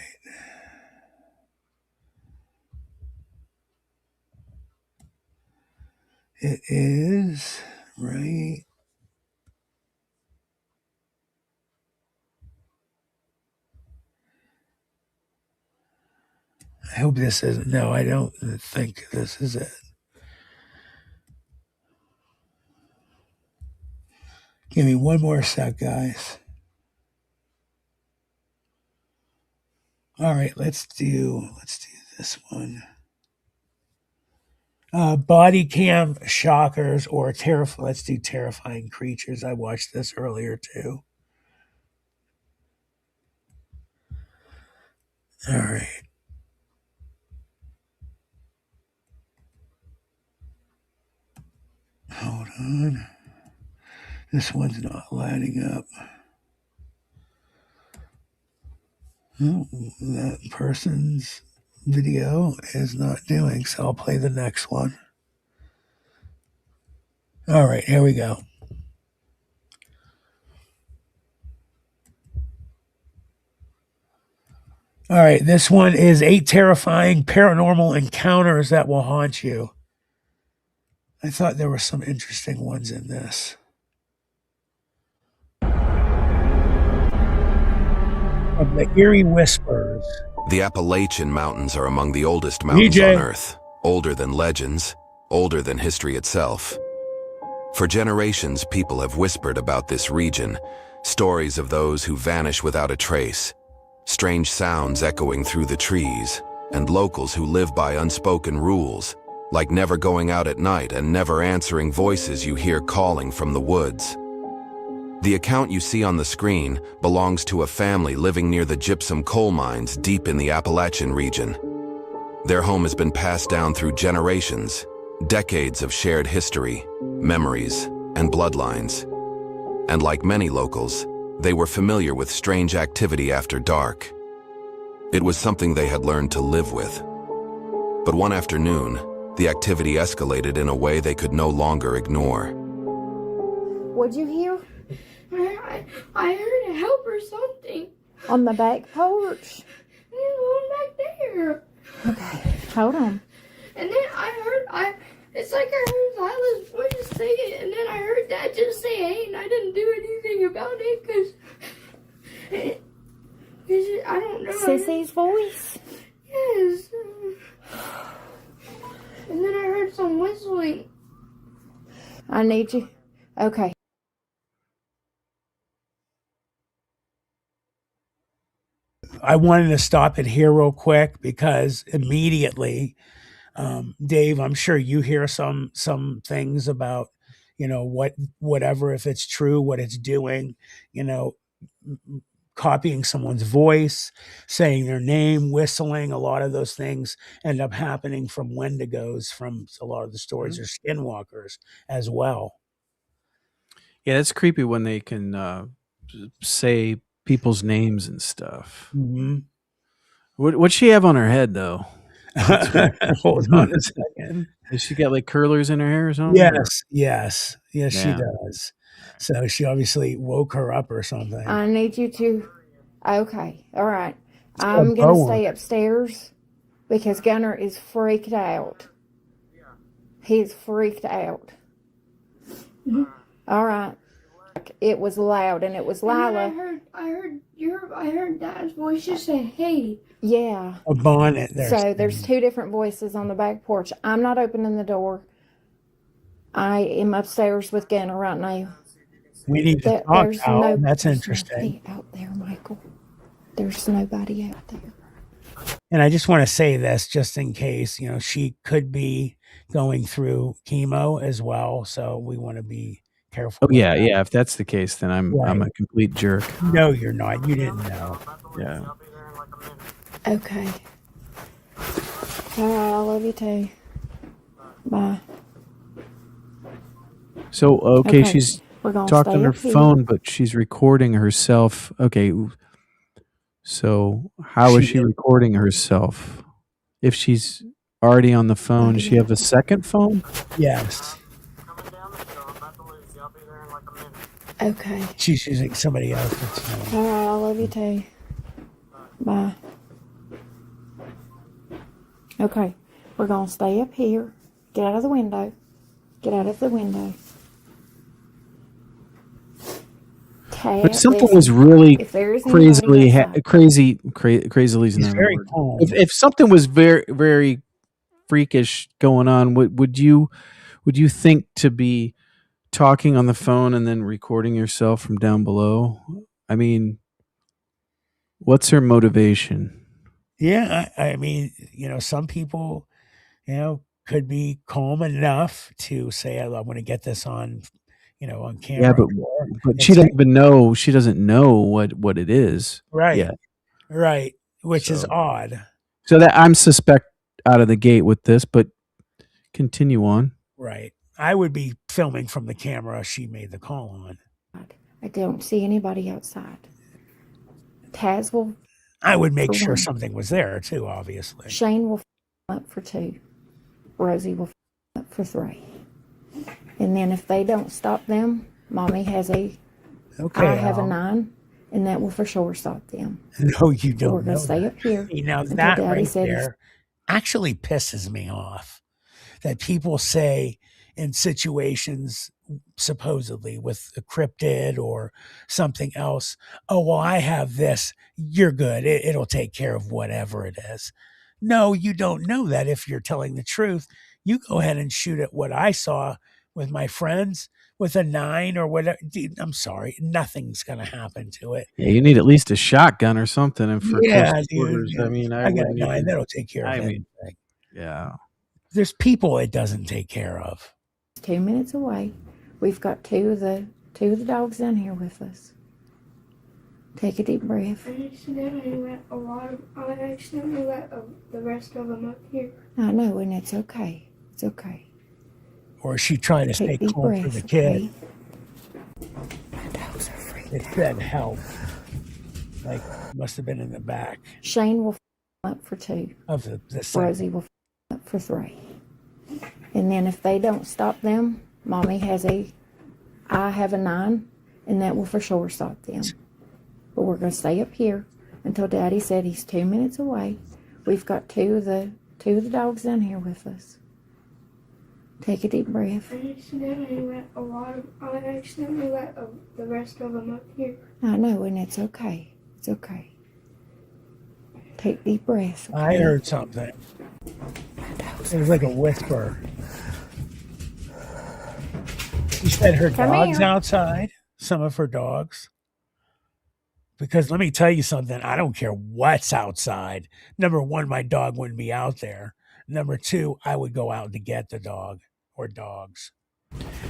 It is right. I hope this isn't. No, I don't think this is it. Give me one more sec, guys. All right, let's do this one. Body cam shockers or let's do terrifying creatures. I watched this earlier too. All right. Hold on. This one's not lighting up. Oh, that person's video is not doing, so I'll play the next one. All right, here we go. All right, this one is 8 terrifying paranormal encounters that will haunt you. I thought there were some interesting ones in this. Of the Eerie Whispers. The Appalachian Mountains are among the oldest mountains on Earth. Older than legends, older than history itself. For generations, people have whispered about this region, stories of those who vanish without a trace, strange sounds echoing through the trees, and locals who live by unspoken rules, like never going out at night and never answering voices you hear calling from the woods. The account you see on the screen belongs to a family living near the gypsum coal mines deep in the Appalachian region. Their home has been passed down through generations, decades of shared history, memories, and bloodlines. And like many locals, they were familiar with strange activity after dark. It was something they had learned to live with. But one afternoon, the activity escalated in a way they could no longer ignore. What'd you hear? I heard a help or something. On the back porch? There's one back there. Okay, hold on. And then it's like I heard Lila's voice say it, and then I heard Dad just say, hey, and I didn't do anything about it, because I don't know. Sissy's voice? Yes. And then I heard some whistling. I need you. Okay. I wanted to stop it here real quick because immediately, Dave, I'm sure you hear some things about, whatever, if it's true, what it's doing, copying someone's voice, saying their name, whistling. A lot of those things end up happening from Wendigos, from a lot of the stories, or skinwalkers as well. Yeah, it's creepy when they can say people's names and stuff. Mm-hmm. What'd she have on her head, though? Hold on a second. Does she got like curlers in her hair or something? Yes, she does. So she obviously woke her up or something. I need you to. Okay, all right. I'm going to stay upstairs because Gunnar is freaked out. He's freaked out. All right. It was loud, and it was Lila. I heard Dad's voice just say, hey. Yeah. A bonnet there. So there's two different voices on the back porch. I'm not opening the door. I am upstairs with Gunnar right now. We need to talk, Al. That's interesting. Nobody out there, Michael. There's nobody out there. And I just want to say this just in case, she could be going through chemo as well. So we want to be careful. Oh, yeah. If that's the case, then I'm a complete jerk. No, you're not. You didn't know. Yeah. Okay. All right, I love you too. Bye. So, okay. She's talking on her phone, but she's recording herself. Okay. So how is she recording herself? If she's already on the phone, does she have a second phone? Yes. Okay. She's using somebody else's phone. All right, I love you too. Bye. Okay, we're going to stay up here. Get out of the window. Get out of the window. But something was really crazily crazy's not very calm. If something was very, very freakish going on, would you think to be talking on the phone and then recording yourself from down below? I mean, what's her motivation? Yeah, I mean, some people, could be calm enough to say, I want to get this on, on camera. Yeah, but she doesn't even know. She doesn't know what it is. Right. Yet. Right. Which is odd. So that I'm suspect out of the gate with this, but continue on. Right. I would be filming from the camera she made the call on. I don't see anybody outside. Taz will. I would make sure something was there too, obviously. Shane will up for 2. Rosie will up for 3. And then if they don't stop them, Mommy has I have a 9, and that will for sure stop them. No, you don't. We're going to stay up here. Now that right there actually pisses me off. That people say in situations, supposedly with a cryptid or something else, oh, well, I have this, you're good. It'll take care of whatever it is. No, you don't know that if you're telling the truth. You go ahead and shoot at what I saw with my friends with a 9 or whatever. Dude, I'm sorry. Nothing's going to happen to it. Yeah, you need at least a shotgun or something. And for close quarters, dude, I mean, I got a 9. That'll take care of anything. Yeah. There's people it doesn't take care of. 2 minutes away. We've got two of the dogs in here with us. Take a deep breath. I accidentally let the rest of them up here. I know, and it's okay. It's okay. Or is she trying to stay calm for the kid? My dogs are freaked It said help. Like, must have been in the back. Shane will up for 2. Of the second. Rosie will up for 3. And then if they don't stop them, Mommy I have a 9, and that will for sure stop them. But we're going to stay up here until Daddy said he's 2 minutes away. We've got two of the dogs in here with us. Take a deep breath. I accidentally let the rest of them up here. I know, and it's okay. It's okay. Take deep breaths. Okay? I heard something. It was like a whisper. She said her dog's outside, some of her dogs. Because let me tell you something, I don't care what's outside. Number 1, my dog wouldn't be out there. Number 2, I would go out to get the dog or dogs.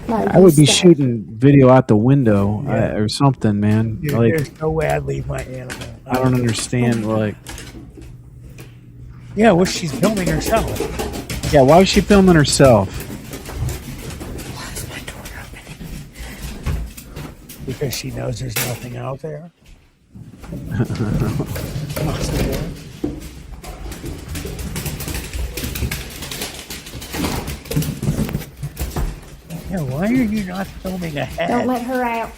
I would be shooting video out the window or something, man. Dude, like, there's no way I'd leave my animal. I don't understand. Like, yeah, well, she's filming herself. Yeah, why was she filming herself? Why is my door open? Because she knows there's nothing out there. Yeah, why are you not filming ahead? Don't let her out.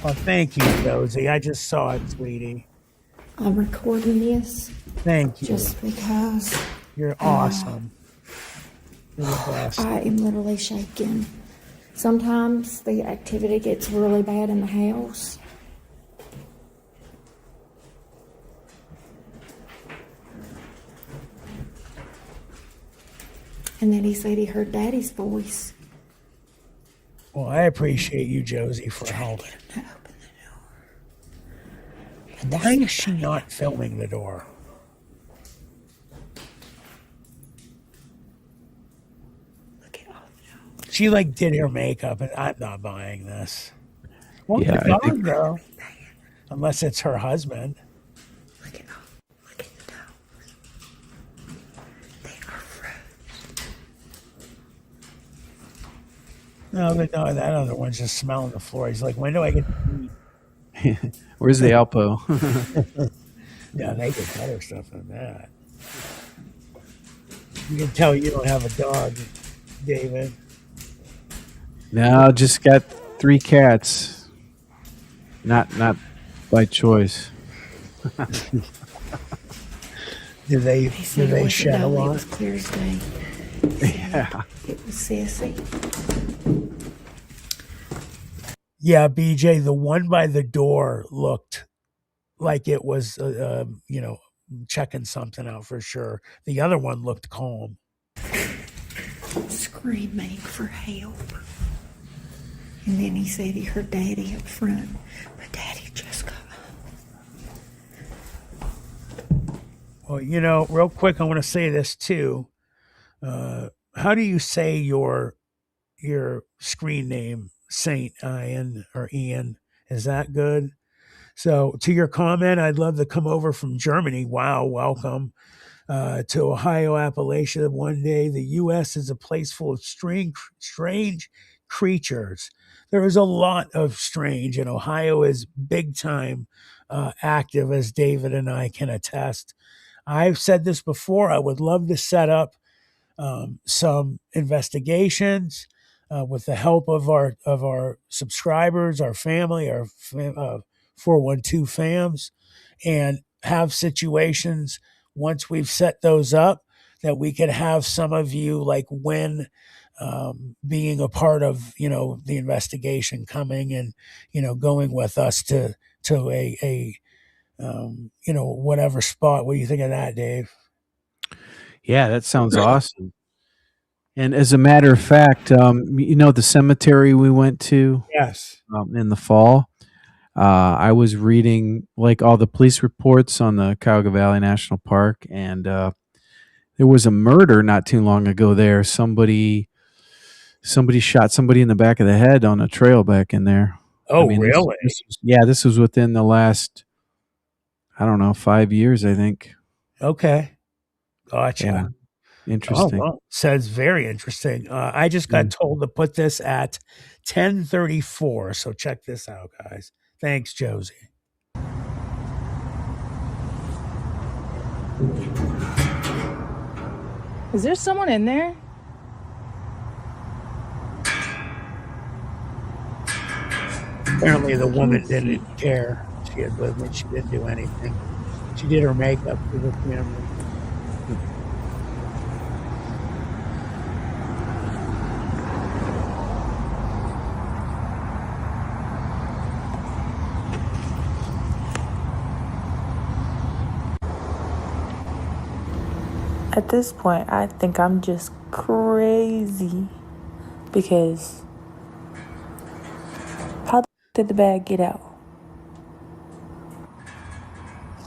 Oh, thank you, Josie. I just saw it, sweetie. I'm recording this. Thank you. Just because. You're awesome. You're the best. I am literally shaking. Sometimes the activity gets really bad in the house. And then he said he heard Daddy's voice. Well, I appreciate you, Josie, for helping. Why is she not filming the door? She like did her makeup, and I'm not buying this. Well, Yeah, the I dog, think- though, unless it's her husband. Look at the dogs. They are froze. No, but no, that other one's just smelling the floor. He's like, when do I get to eat? Where's the Alpo? Yeah, they get better stuff than that. You can tell you don't have a dog, David. No, just got 3 cats. Not by choice. Do they shed a It lot? was clear as day. Yeah. It was sissy. Yeah, BJ, the one by the door looked like it was, checking something out for sure. The other one looked calm. Screaming for help. And then he said he heard Daddy up front, but Daddy just got home. Well, real quick, I want to say this too. How do you say your screen name, Saint Ian or Ian? Is that good? So to your comment, I'd love to come over from Germany. Wow, welcome to Ohio, Appalachia. One day, the U.S. is a place full of strange creatures. There is a lot of strange, and Ohio is big time active, as David and I can attest. I've said this before. I would love to set up some investigations with the help of our subscribers, our family, our 412 fams, and have situations once we've set those up that we could have some of you like win being a part of the investigation, coming and going with us to a whatever spot. What do you think of that, Dave? Yeah, that sounds awesome. And as a matter of fact, the cemetery we went to, yes, in the fall, I was reading like all the police reports on the Cuyahoga Valley National Park, and there was a murder not too long ago there. Somebody shot somebody in the back of the head on a trail back in there. Oh, really? This was within the last, 5 years, I think. Okay. Gotcha. Interesting. Oh, well, says very interesting. I just got told to put this at 10:34. So check this out, guys. Thanks, Josie. Is there someone in there? Apparently the woman didn't care. She had lived it. She didn't do anything. She did her makeup for the family. At this point, I think I'm just crazy because how did the bag get out?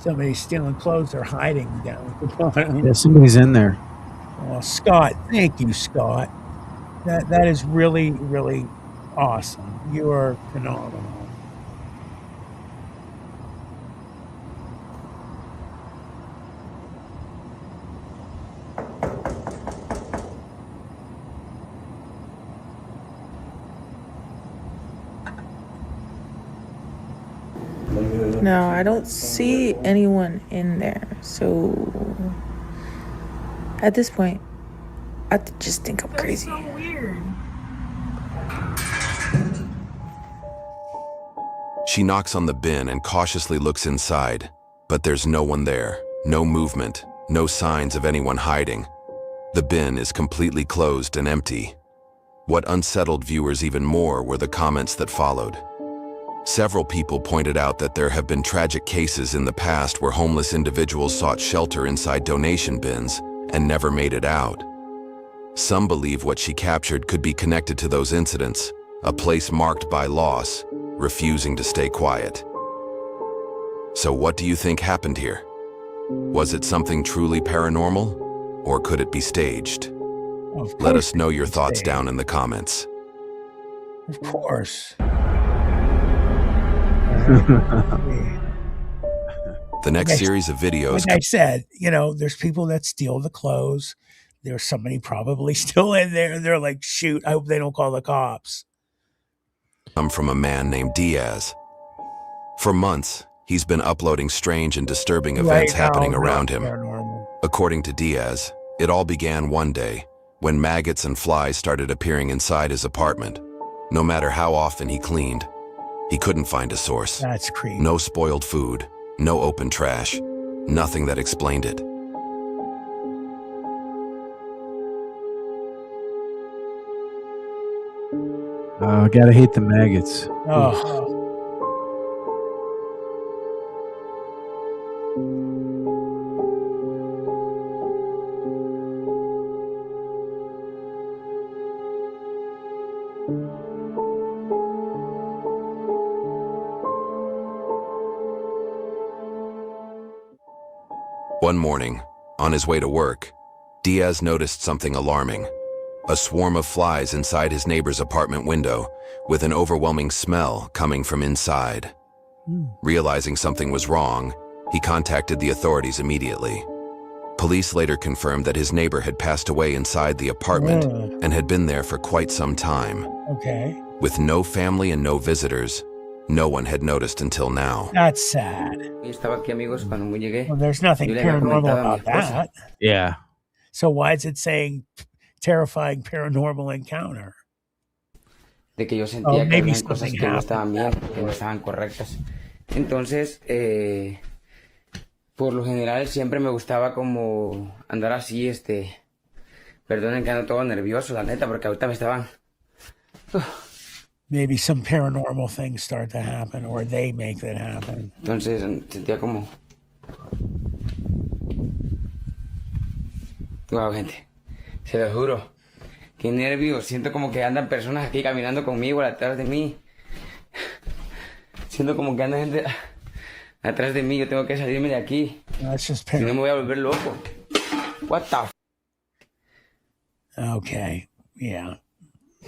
Somebody's stealing clothes or hiding down at the bottom. Yeah, somebody's in there. Oh, Scott, thank you, Scott. That is really, really awesome. You are phenomenal. No, I don't see anyone in there. So at this point, I just think I'm crazy. So weird. She knocks on the bin and cautiously looks inside, but there's no one there, no movement, no signs of anyone hiding. The bin is completely closed and empty. What unsettled viewers even more were the comments that followed. Several people pointed out that there have been tragic cases in the past where homeless individuals sought shelter inside donation bins and never made it out. Some believe what she captured could be connected to those incidents, a place marked by loss, refusing to stay quiet. So what do you think happened here? Was it something truly paranormal, or could it be staged? Let us know your thoughts down in the comments. Of course. The next series of videos... Like I said, there's people that steal the clothes. There's somebody probably still in there. They're like, shoot, I hope they don't call the cops. Come from a man named Diaz. For months, he's been uploading strange and disturbing events happening around him. According to Diaz, it all began one day when maggots and flies started appearing inside his apartment. No matter how often he cleaned, he couldn't find a source. That's creepy. No spoiled food, no open trash, nothing that explained it. Oh, gotta hate the maggots. Oh. One morning, on his way to work, Diaz noticed something alarming. A swarm of flies inside his neighbor's apartment window, with an overwhelming smell coming from inside. Realizing something was wrong, he contacted the authorities immediately. Police later confirmed that his neighbor had passed away inside the apartment and had been there for quite some time. Okay. With no family and no visitors, no one had noticed until now. That's sad. Well, there's nothing paranormal about that. Yeah. So why is it saying terrifying paranormal encounter? De que yo sentía que maybe habían cosas something que no happened. estaban bien, que no estaban correctas. Entonces, por lo general siempre me gustaba como andar así, perdonen que ando todo nervioso, la neta, porque ahorita me estaban... Maybe some paranormal things start to happen, or they make that happen. Entonces sentía como... Wow, gente, se lo juro. Qué nervios, siento como que andan personas aquí caminando conmigo atrás de mí. Siento como que anda gente atrás de mí, yo tengo que salirme de aquí. Si no me voy a volver loco. What the f... Okay, yeah.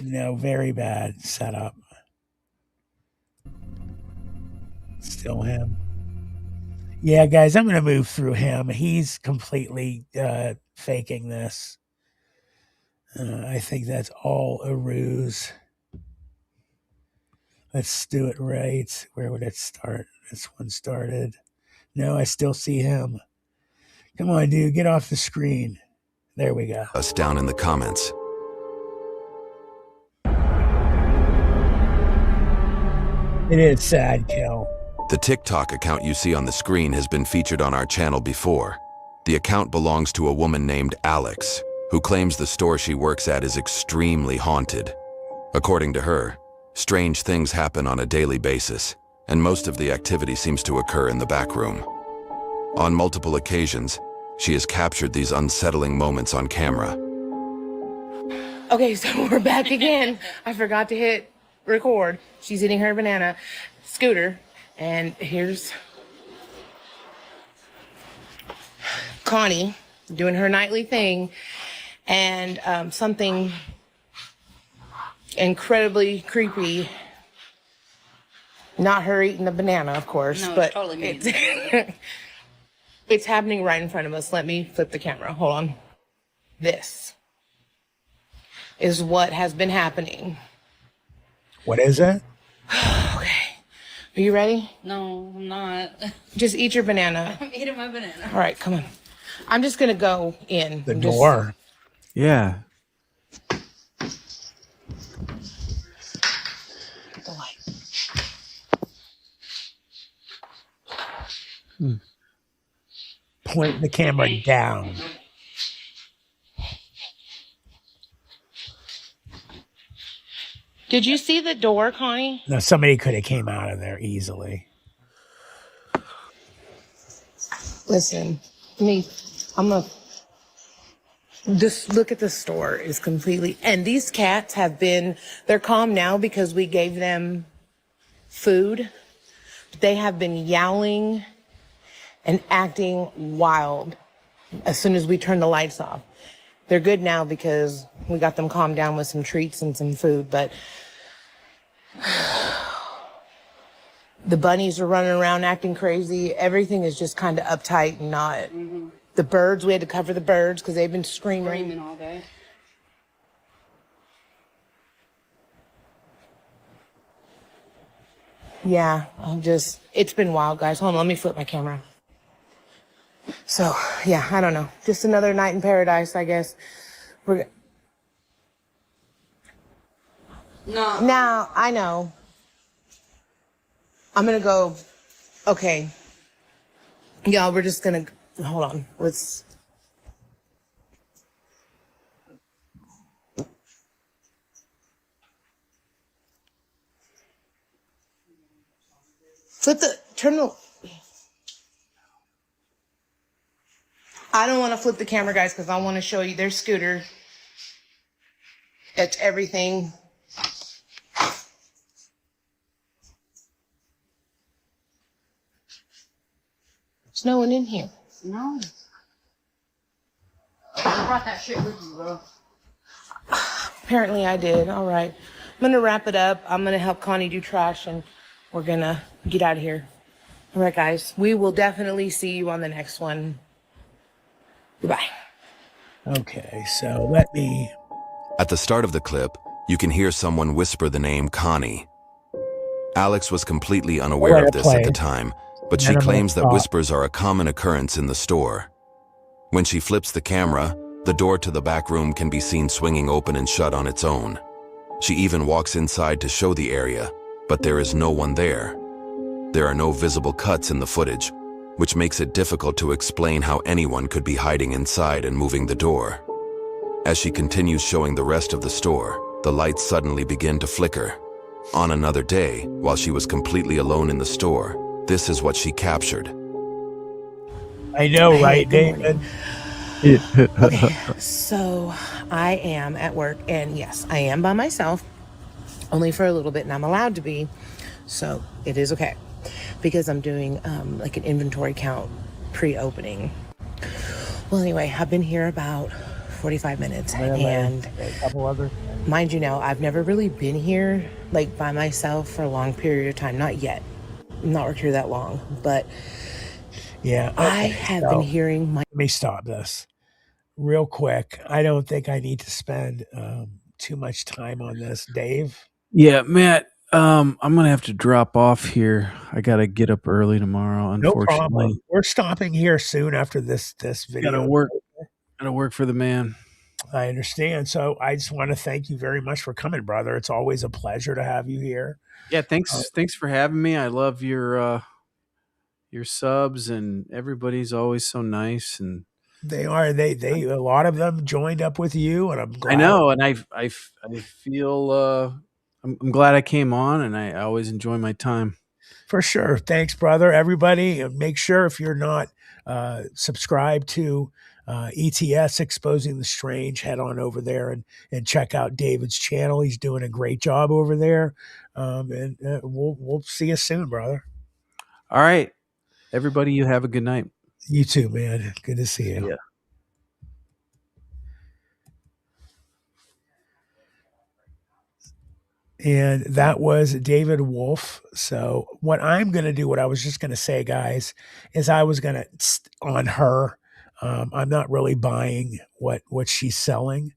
No, very bad setup. Still him. Yeah, guys, I'm going to move through him. He's completely faking this. I think that's all a ruse. Let's do it right. Where would it start? This one started. No, I still see him. Come on, dude, get off the screen. There we go. Us down in the comments. It is sad, Kel. The TikTok account you see on the screen has been featured on our channel before. The account belongs to a woman named Alex, who claims the store she works at is extremely haunted. According to her, strange things happen on a daily basis, and most of the activity seems to occur in the back room. On multiple occasions, she has captured these unsettling moments on camera. Okay, so we're back again. I forgot to hit record. She's eating her banana scooter, and here's Connie doing her nightly thing, and something incredibly creepy. Not her eating the banana, of course, No, but totally me. it's happening right in front of us. Let me flip the camera. Hold on. This is what has been happening. What is it? Okay. Are you ready? No, I'm not. Just eat your banana. I'm eating my banana. All right, come on. I'm just going to go in. The door. Yeah. The light. Point the camera down. Did you see the door, Connie? No, somebody could have came out of there easily. Listen, I'm a. Just look at the store is completely, and these cats they're calm now because we gave them food. They have been yowling and acting wild as soon as we turn the lights off. They're good now because we got them calmed down with some treats and some food, but the bunnies are running around acting crazy. Everything is just kind of uptight and not. Mm-hmm. The birds, we had to cover the birds because they've been screaming. Screaming all day. Yeah, it's been wild, guys. Hold on, let me flip my camera. So, yeah, I don't know. Just another night in paradise, I guess. No. Now, I know. I'm going to go. Okay. Y'all, we're just going to. Hold on. Let's. Turn the. I don't want to flip the camera, guys, because I want to show you their scooter. It's everything. There's no one in here. No. I brought that shit with you, bro. Apparently I did. All right. I'm going to wrap it up. I'm going to help Connie do trash, and we're going to get out of here. All right, guys. We will definitely see you on the next one. Goodbye. Okay, so let me. At the start of the clip, you can hear someone whisper the name Connie. Alex was completely unaware of this at the time, but she claims that whispers are a common occurrence in the store. When she flips the camera, the door to the back room can be seen swinging open and shut on its own. She even walks inside to show the area, but there is no one there. There are no visible cuts in the footage, which makes it difficult to explain how anyone could be hiding inside and moving the door. As she continues showing the rest of the store, the lights suddenly begin to flicker. On another day, while she was completely alone in the store, this is what she captured. I know, right, David? Okay, so I am at work, and yes, I am by myself, only for a little bit, and I'm allowed to be, so it is okay, because I'm doing like an inventory count pre-opening. Well, anyway, I've been here about 45 minutes, and a couple other. Mind you now, I've never really been here like by myself for a long period of time. Not yet. I'm not worked here that long, but yeah, I have been hearing my. Let me stop this. real quick, I don't think I need to spend too much time on this, Dave. Yeah, Matt, I'm gonna have to drop off here. I gotta get up early tomorrow, No problem. unfortunately. We're stopping here soon after this video. Gotta work for the man. I understand. So I just want to thank you very much for coming, brother. It's always a pleasure to have you here. Yeah, thanks for having me. I love your subs, and everybody's always so nice, and they are. They a lot of them joined up with you, and I'm glad. I know, and I feel I'm glad I came on, and I always enjoy my time. For sure. Thanks, brother. Everybody, make sure if you're not subscribed to ETS Exposing the Strange, head on over there and check out David's channel. He's doing a great job over there. And we'll see you soon, brother. All right. Everybody, you have a good night. You too, man. Good to see you. Yeah. And that was David Wolf. So what I'm going to do, what I was just going to say, guys, is I was going to, on her, I'm not really buying what she's selling.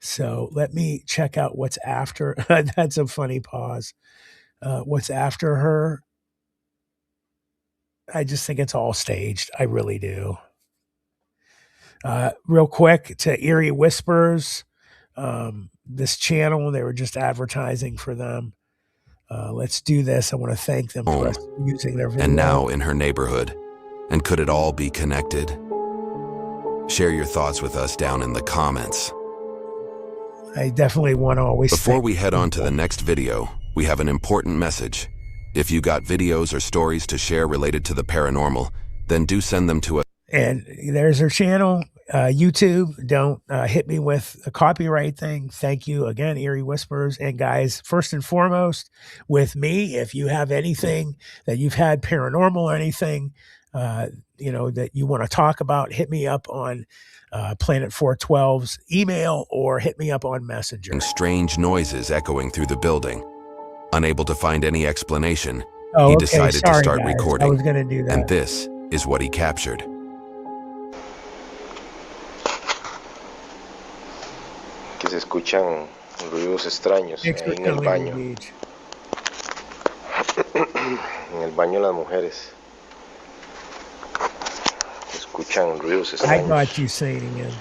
So let me check out what's after. That's a funny pause. What's after her? I just think it's all staged. I really do. Real quick to Eerie Whispers, this channel, they were just advertising for them. Let's do this. I want to thank them for using their video. And now in her neighborhood. And could it all be connected? Share your thoughts with us down in the comments. I definitely want to always. Before we head on to the next video, we have an important message. If you got videos or stories to share related to the paranormal, then do send them to us. And there's her channel, YouTube. Don't hit me with a copyright thing. Thank you again, Eerie Whispers. And guys, first and foremost, with me, if you have anything that you've had paranormal or anything, that you want to talk about, hit me up on Planet 412's email or hit me up on Messenger. Strange noises echoing through the building. Unable to find any explanation, he decided to start guys. recording. I was going to do that. And this is what he captured. Que se escuchan ruidos extraños ahí en el baño. En el baño de las mujeres. Se escuchan ruidos extraños. I got you saying it.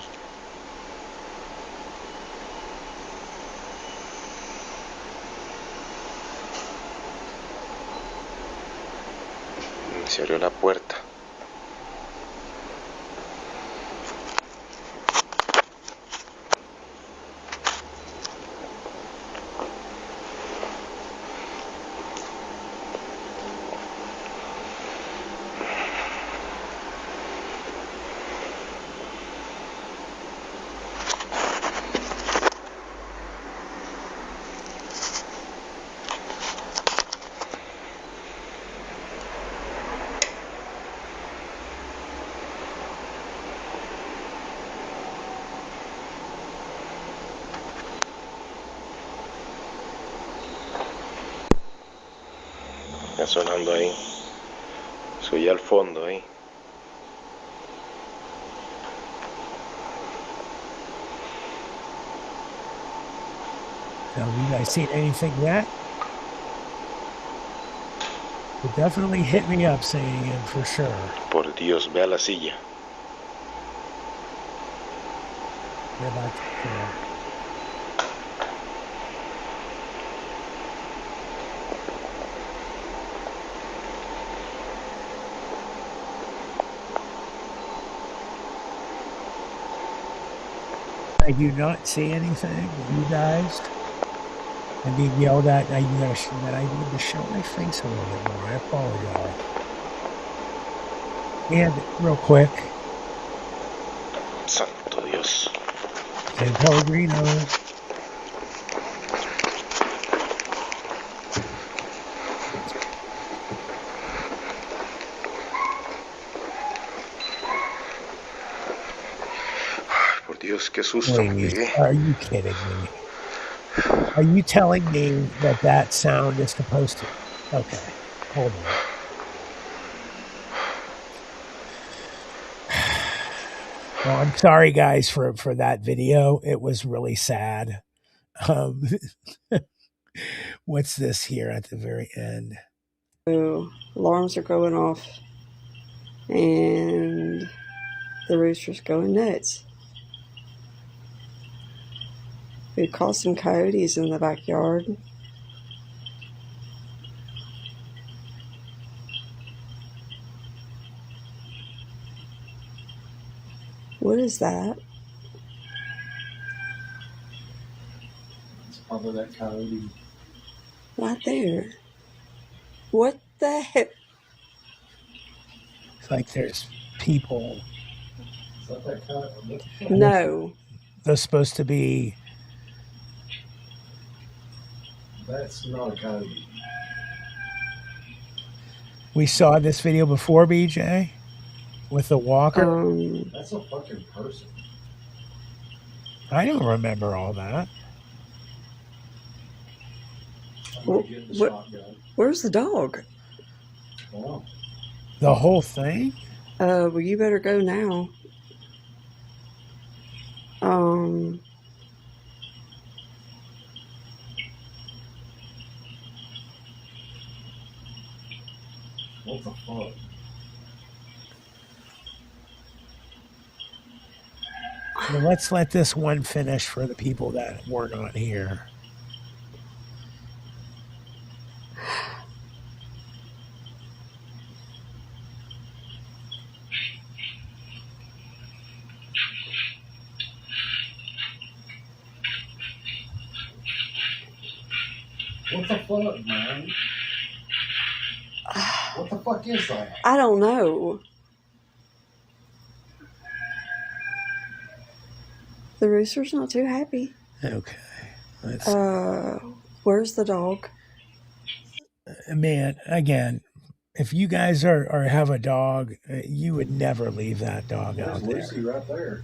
Se abrió la puerta. Está sonando ahí. Se oye al fondo ahí. Have you guys seen anything yet? But definitely hit me up saying it for sure. Por Dios, ve a la silla. They're about to hear. I do not see anything. You guys, I'm being yelled at. I need to show my face a little bit more. I apologize. And real quick, Santo Dios. San Pellegrino. Dios, qué susto me pegué. Are you kidding me? Are you telling me that sound is supposed to? Okay, hold on. Well, I'm sorry, guys, for that video. It was really sad. Um, what's this here at the very end? So alarms are going off, and the rooster's going nuts. We caught some coyotes in the backyard. What is that? It's probably that coyote. Right there. What the heck? It's like there's people. Is that that coyote? No. They're supposed to be. That's not a coyote. We saw this video before, BJ, with the walker. That's a fucking person. I don't remember all that. Where's the dog? Wow. The whole thing? Well, you better go now. What the fuck? Well, let's let this one finish for the people that were not here. What the fuck, man? What the fuck is that? I don't know. The rooster's not too happy. Okay. Where's the dog? Man, again, if you guys are have a dog, you would never leave that dog out there. Lucy right there.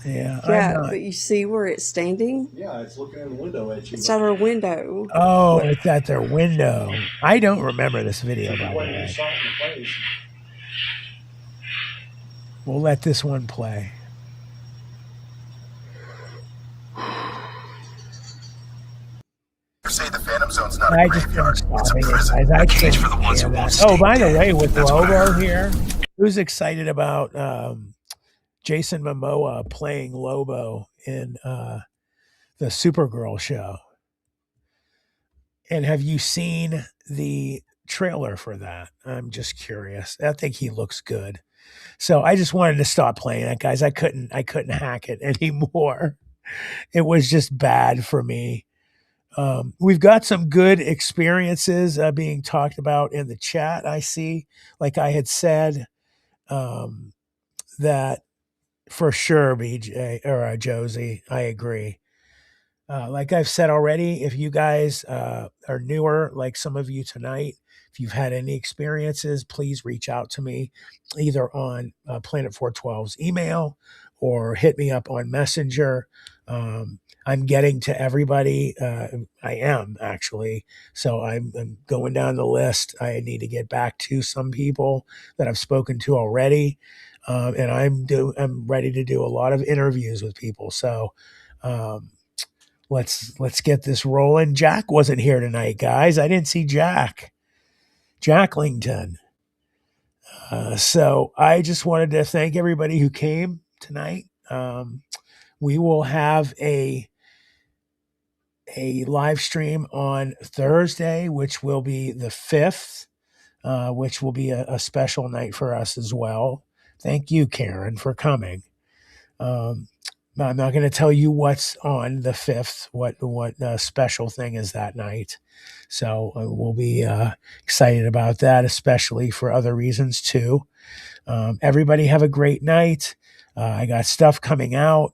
Yeah, Yeah, but you see where it's standing? Yeah, it's looking in the window at you. It's at our window. Oh, it's at their window. I don't remember this video, by the way. Shot in the face. We'll let this one play. Say the Phantom Zone's not I a just graveyard. It's a it, prison. guys. I A cage can't for the ones who stand won't that. stay Oh, by the dead. way, with That's what I Lobo heard. here, who's excited about Jason Momoa playing Lobo in the Supergirl show? And have you seen the trailer for that? I'm just curious. I think he looks good. So I just wanted to stop playing that, guys. I couldn't hack it anymore. It was just bad for me. We've got some good experiences being talked about in the chat. I see, like I had said, that for sure, BJ or Josie, I agree. Like I've said already, if you guys are newer, like some of you tonight, if you've had any experiences, please reach out to me either on Planet 412's email or hit me up on Messenger. I'm getting to everybody. I am actually. So I'm going down the list. I need to get back to some people that I've spoken to already. And I'm ready to do a lot of interviews with people. So, let's get this rolling. Jack wasn't here tonight, guys. I didn't see Jacklington. So I just wanted to thank everybody who came tonight. We will have a live stream on Thursday, which will be the 5th, which will be a special night for us as well. Thank you, Karen, for coming. I'm not going to tell you what's on the 5th, what special thing is that night. So we'll be excited about that, especially for other reasons too. Everybody have a great night. I got stuff coming out.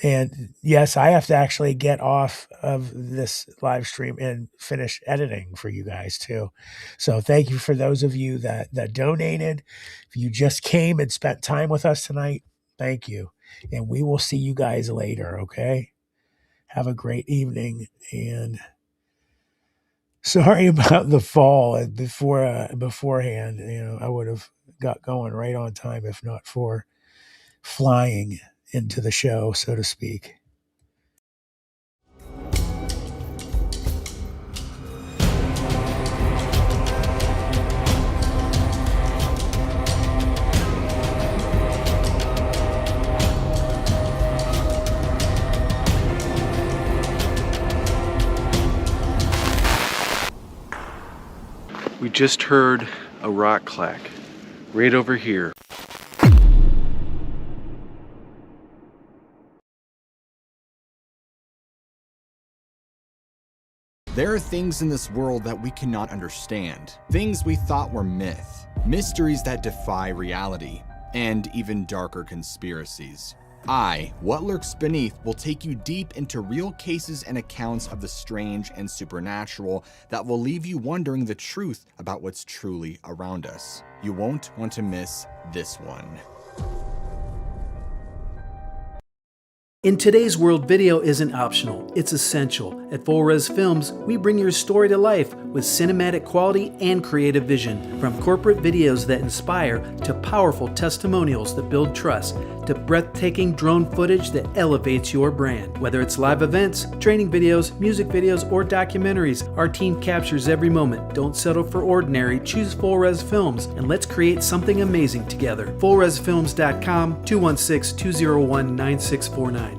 And yes, I have to actually get off of this live stream and finish editing for you guys too. So thank you for those of you that donated. If you just came and spent time with us tonight, thank you. And we will see you guys later, okay? Have a great evening. And sorry about the fall beforehand. You know, I would have got going right on time, if not for flying into the show, so to speak. We just heard a rock clack right over here. There are things in this world that we cannot understand. Things we thought were myth. Mysteries that defy reality. And even darker conspiracies. What Lurks Beneath will take you deep into real cases and accounts of the strange and supernatural that will leave you wondering the truth about what's truly around us. You won't want to miss this one. In today's world, video isn't optional, it's essential. At Full Res Films, we bring your story to life with cinematic quality and creative vision. From corporate videos that inspire, to powerful testimonials that build trust, to breathtaking drone footage that elevates your brand. Whether it's live events, training videos, music videos, or documentaries, our team captures every moment. Don't settle for ordinary, choose Full Res Films, and let's create something amazing together. FullResFilms.com, 216-201-9649.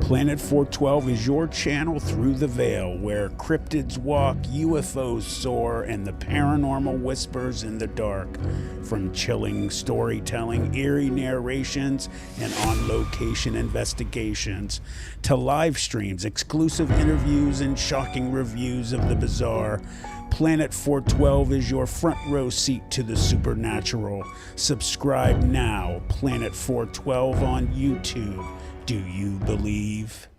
Planet 412 is your channel through the veil, where cryptids walk, UFOs soar, and the paranormal whispers in the dark. From chilling storytelling, eerie narrations, and on-location investigations, to live streams, exclusive interviews, and shocking reviews of the bizarre, Planet 412 is your front row seat to the supernatural. Subscribe now, Planet 412 on YouTube. Do you believe?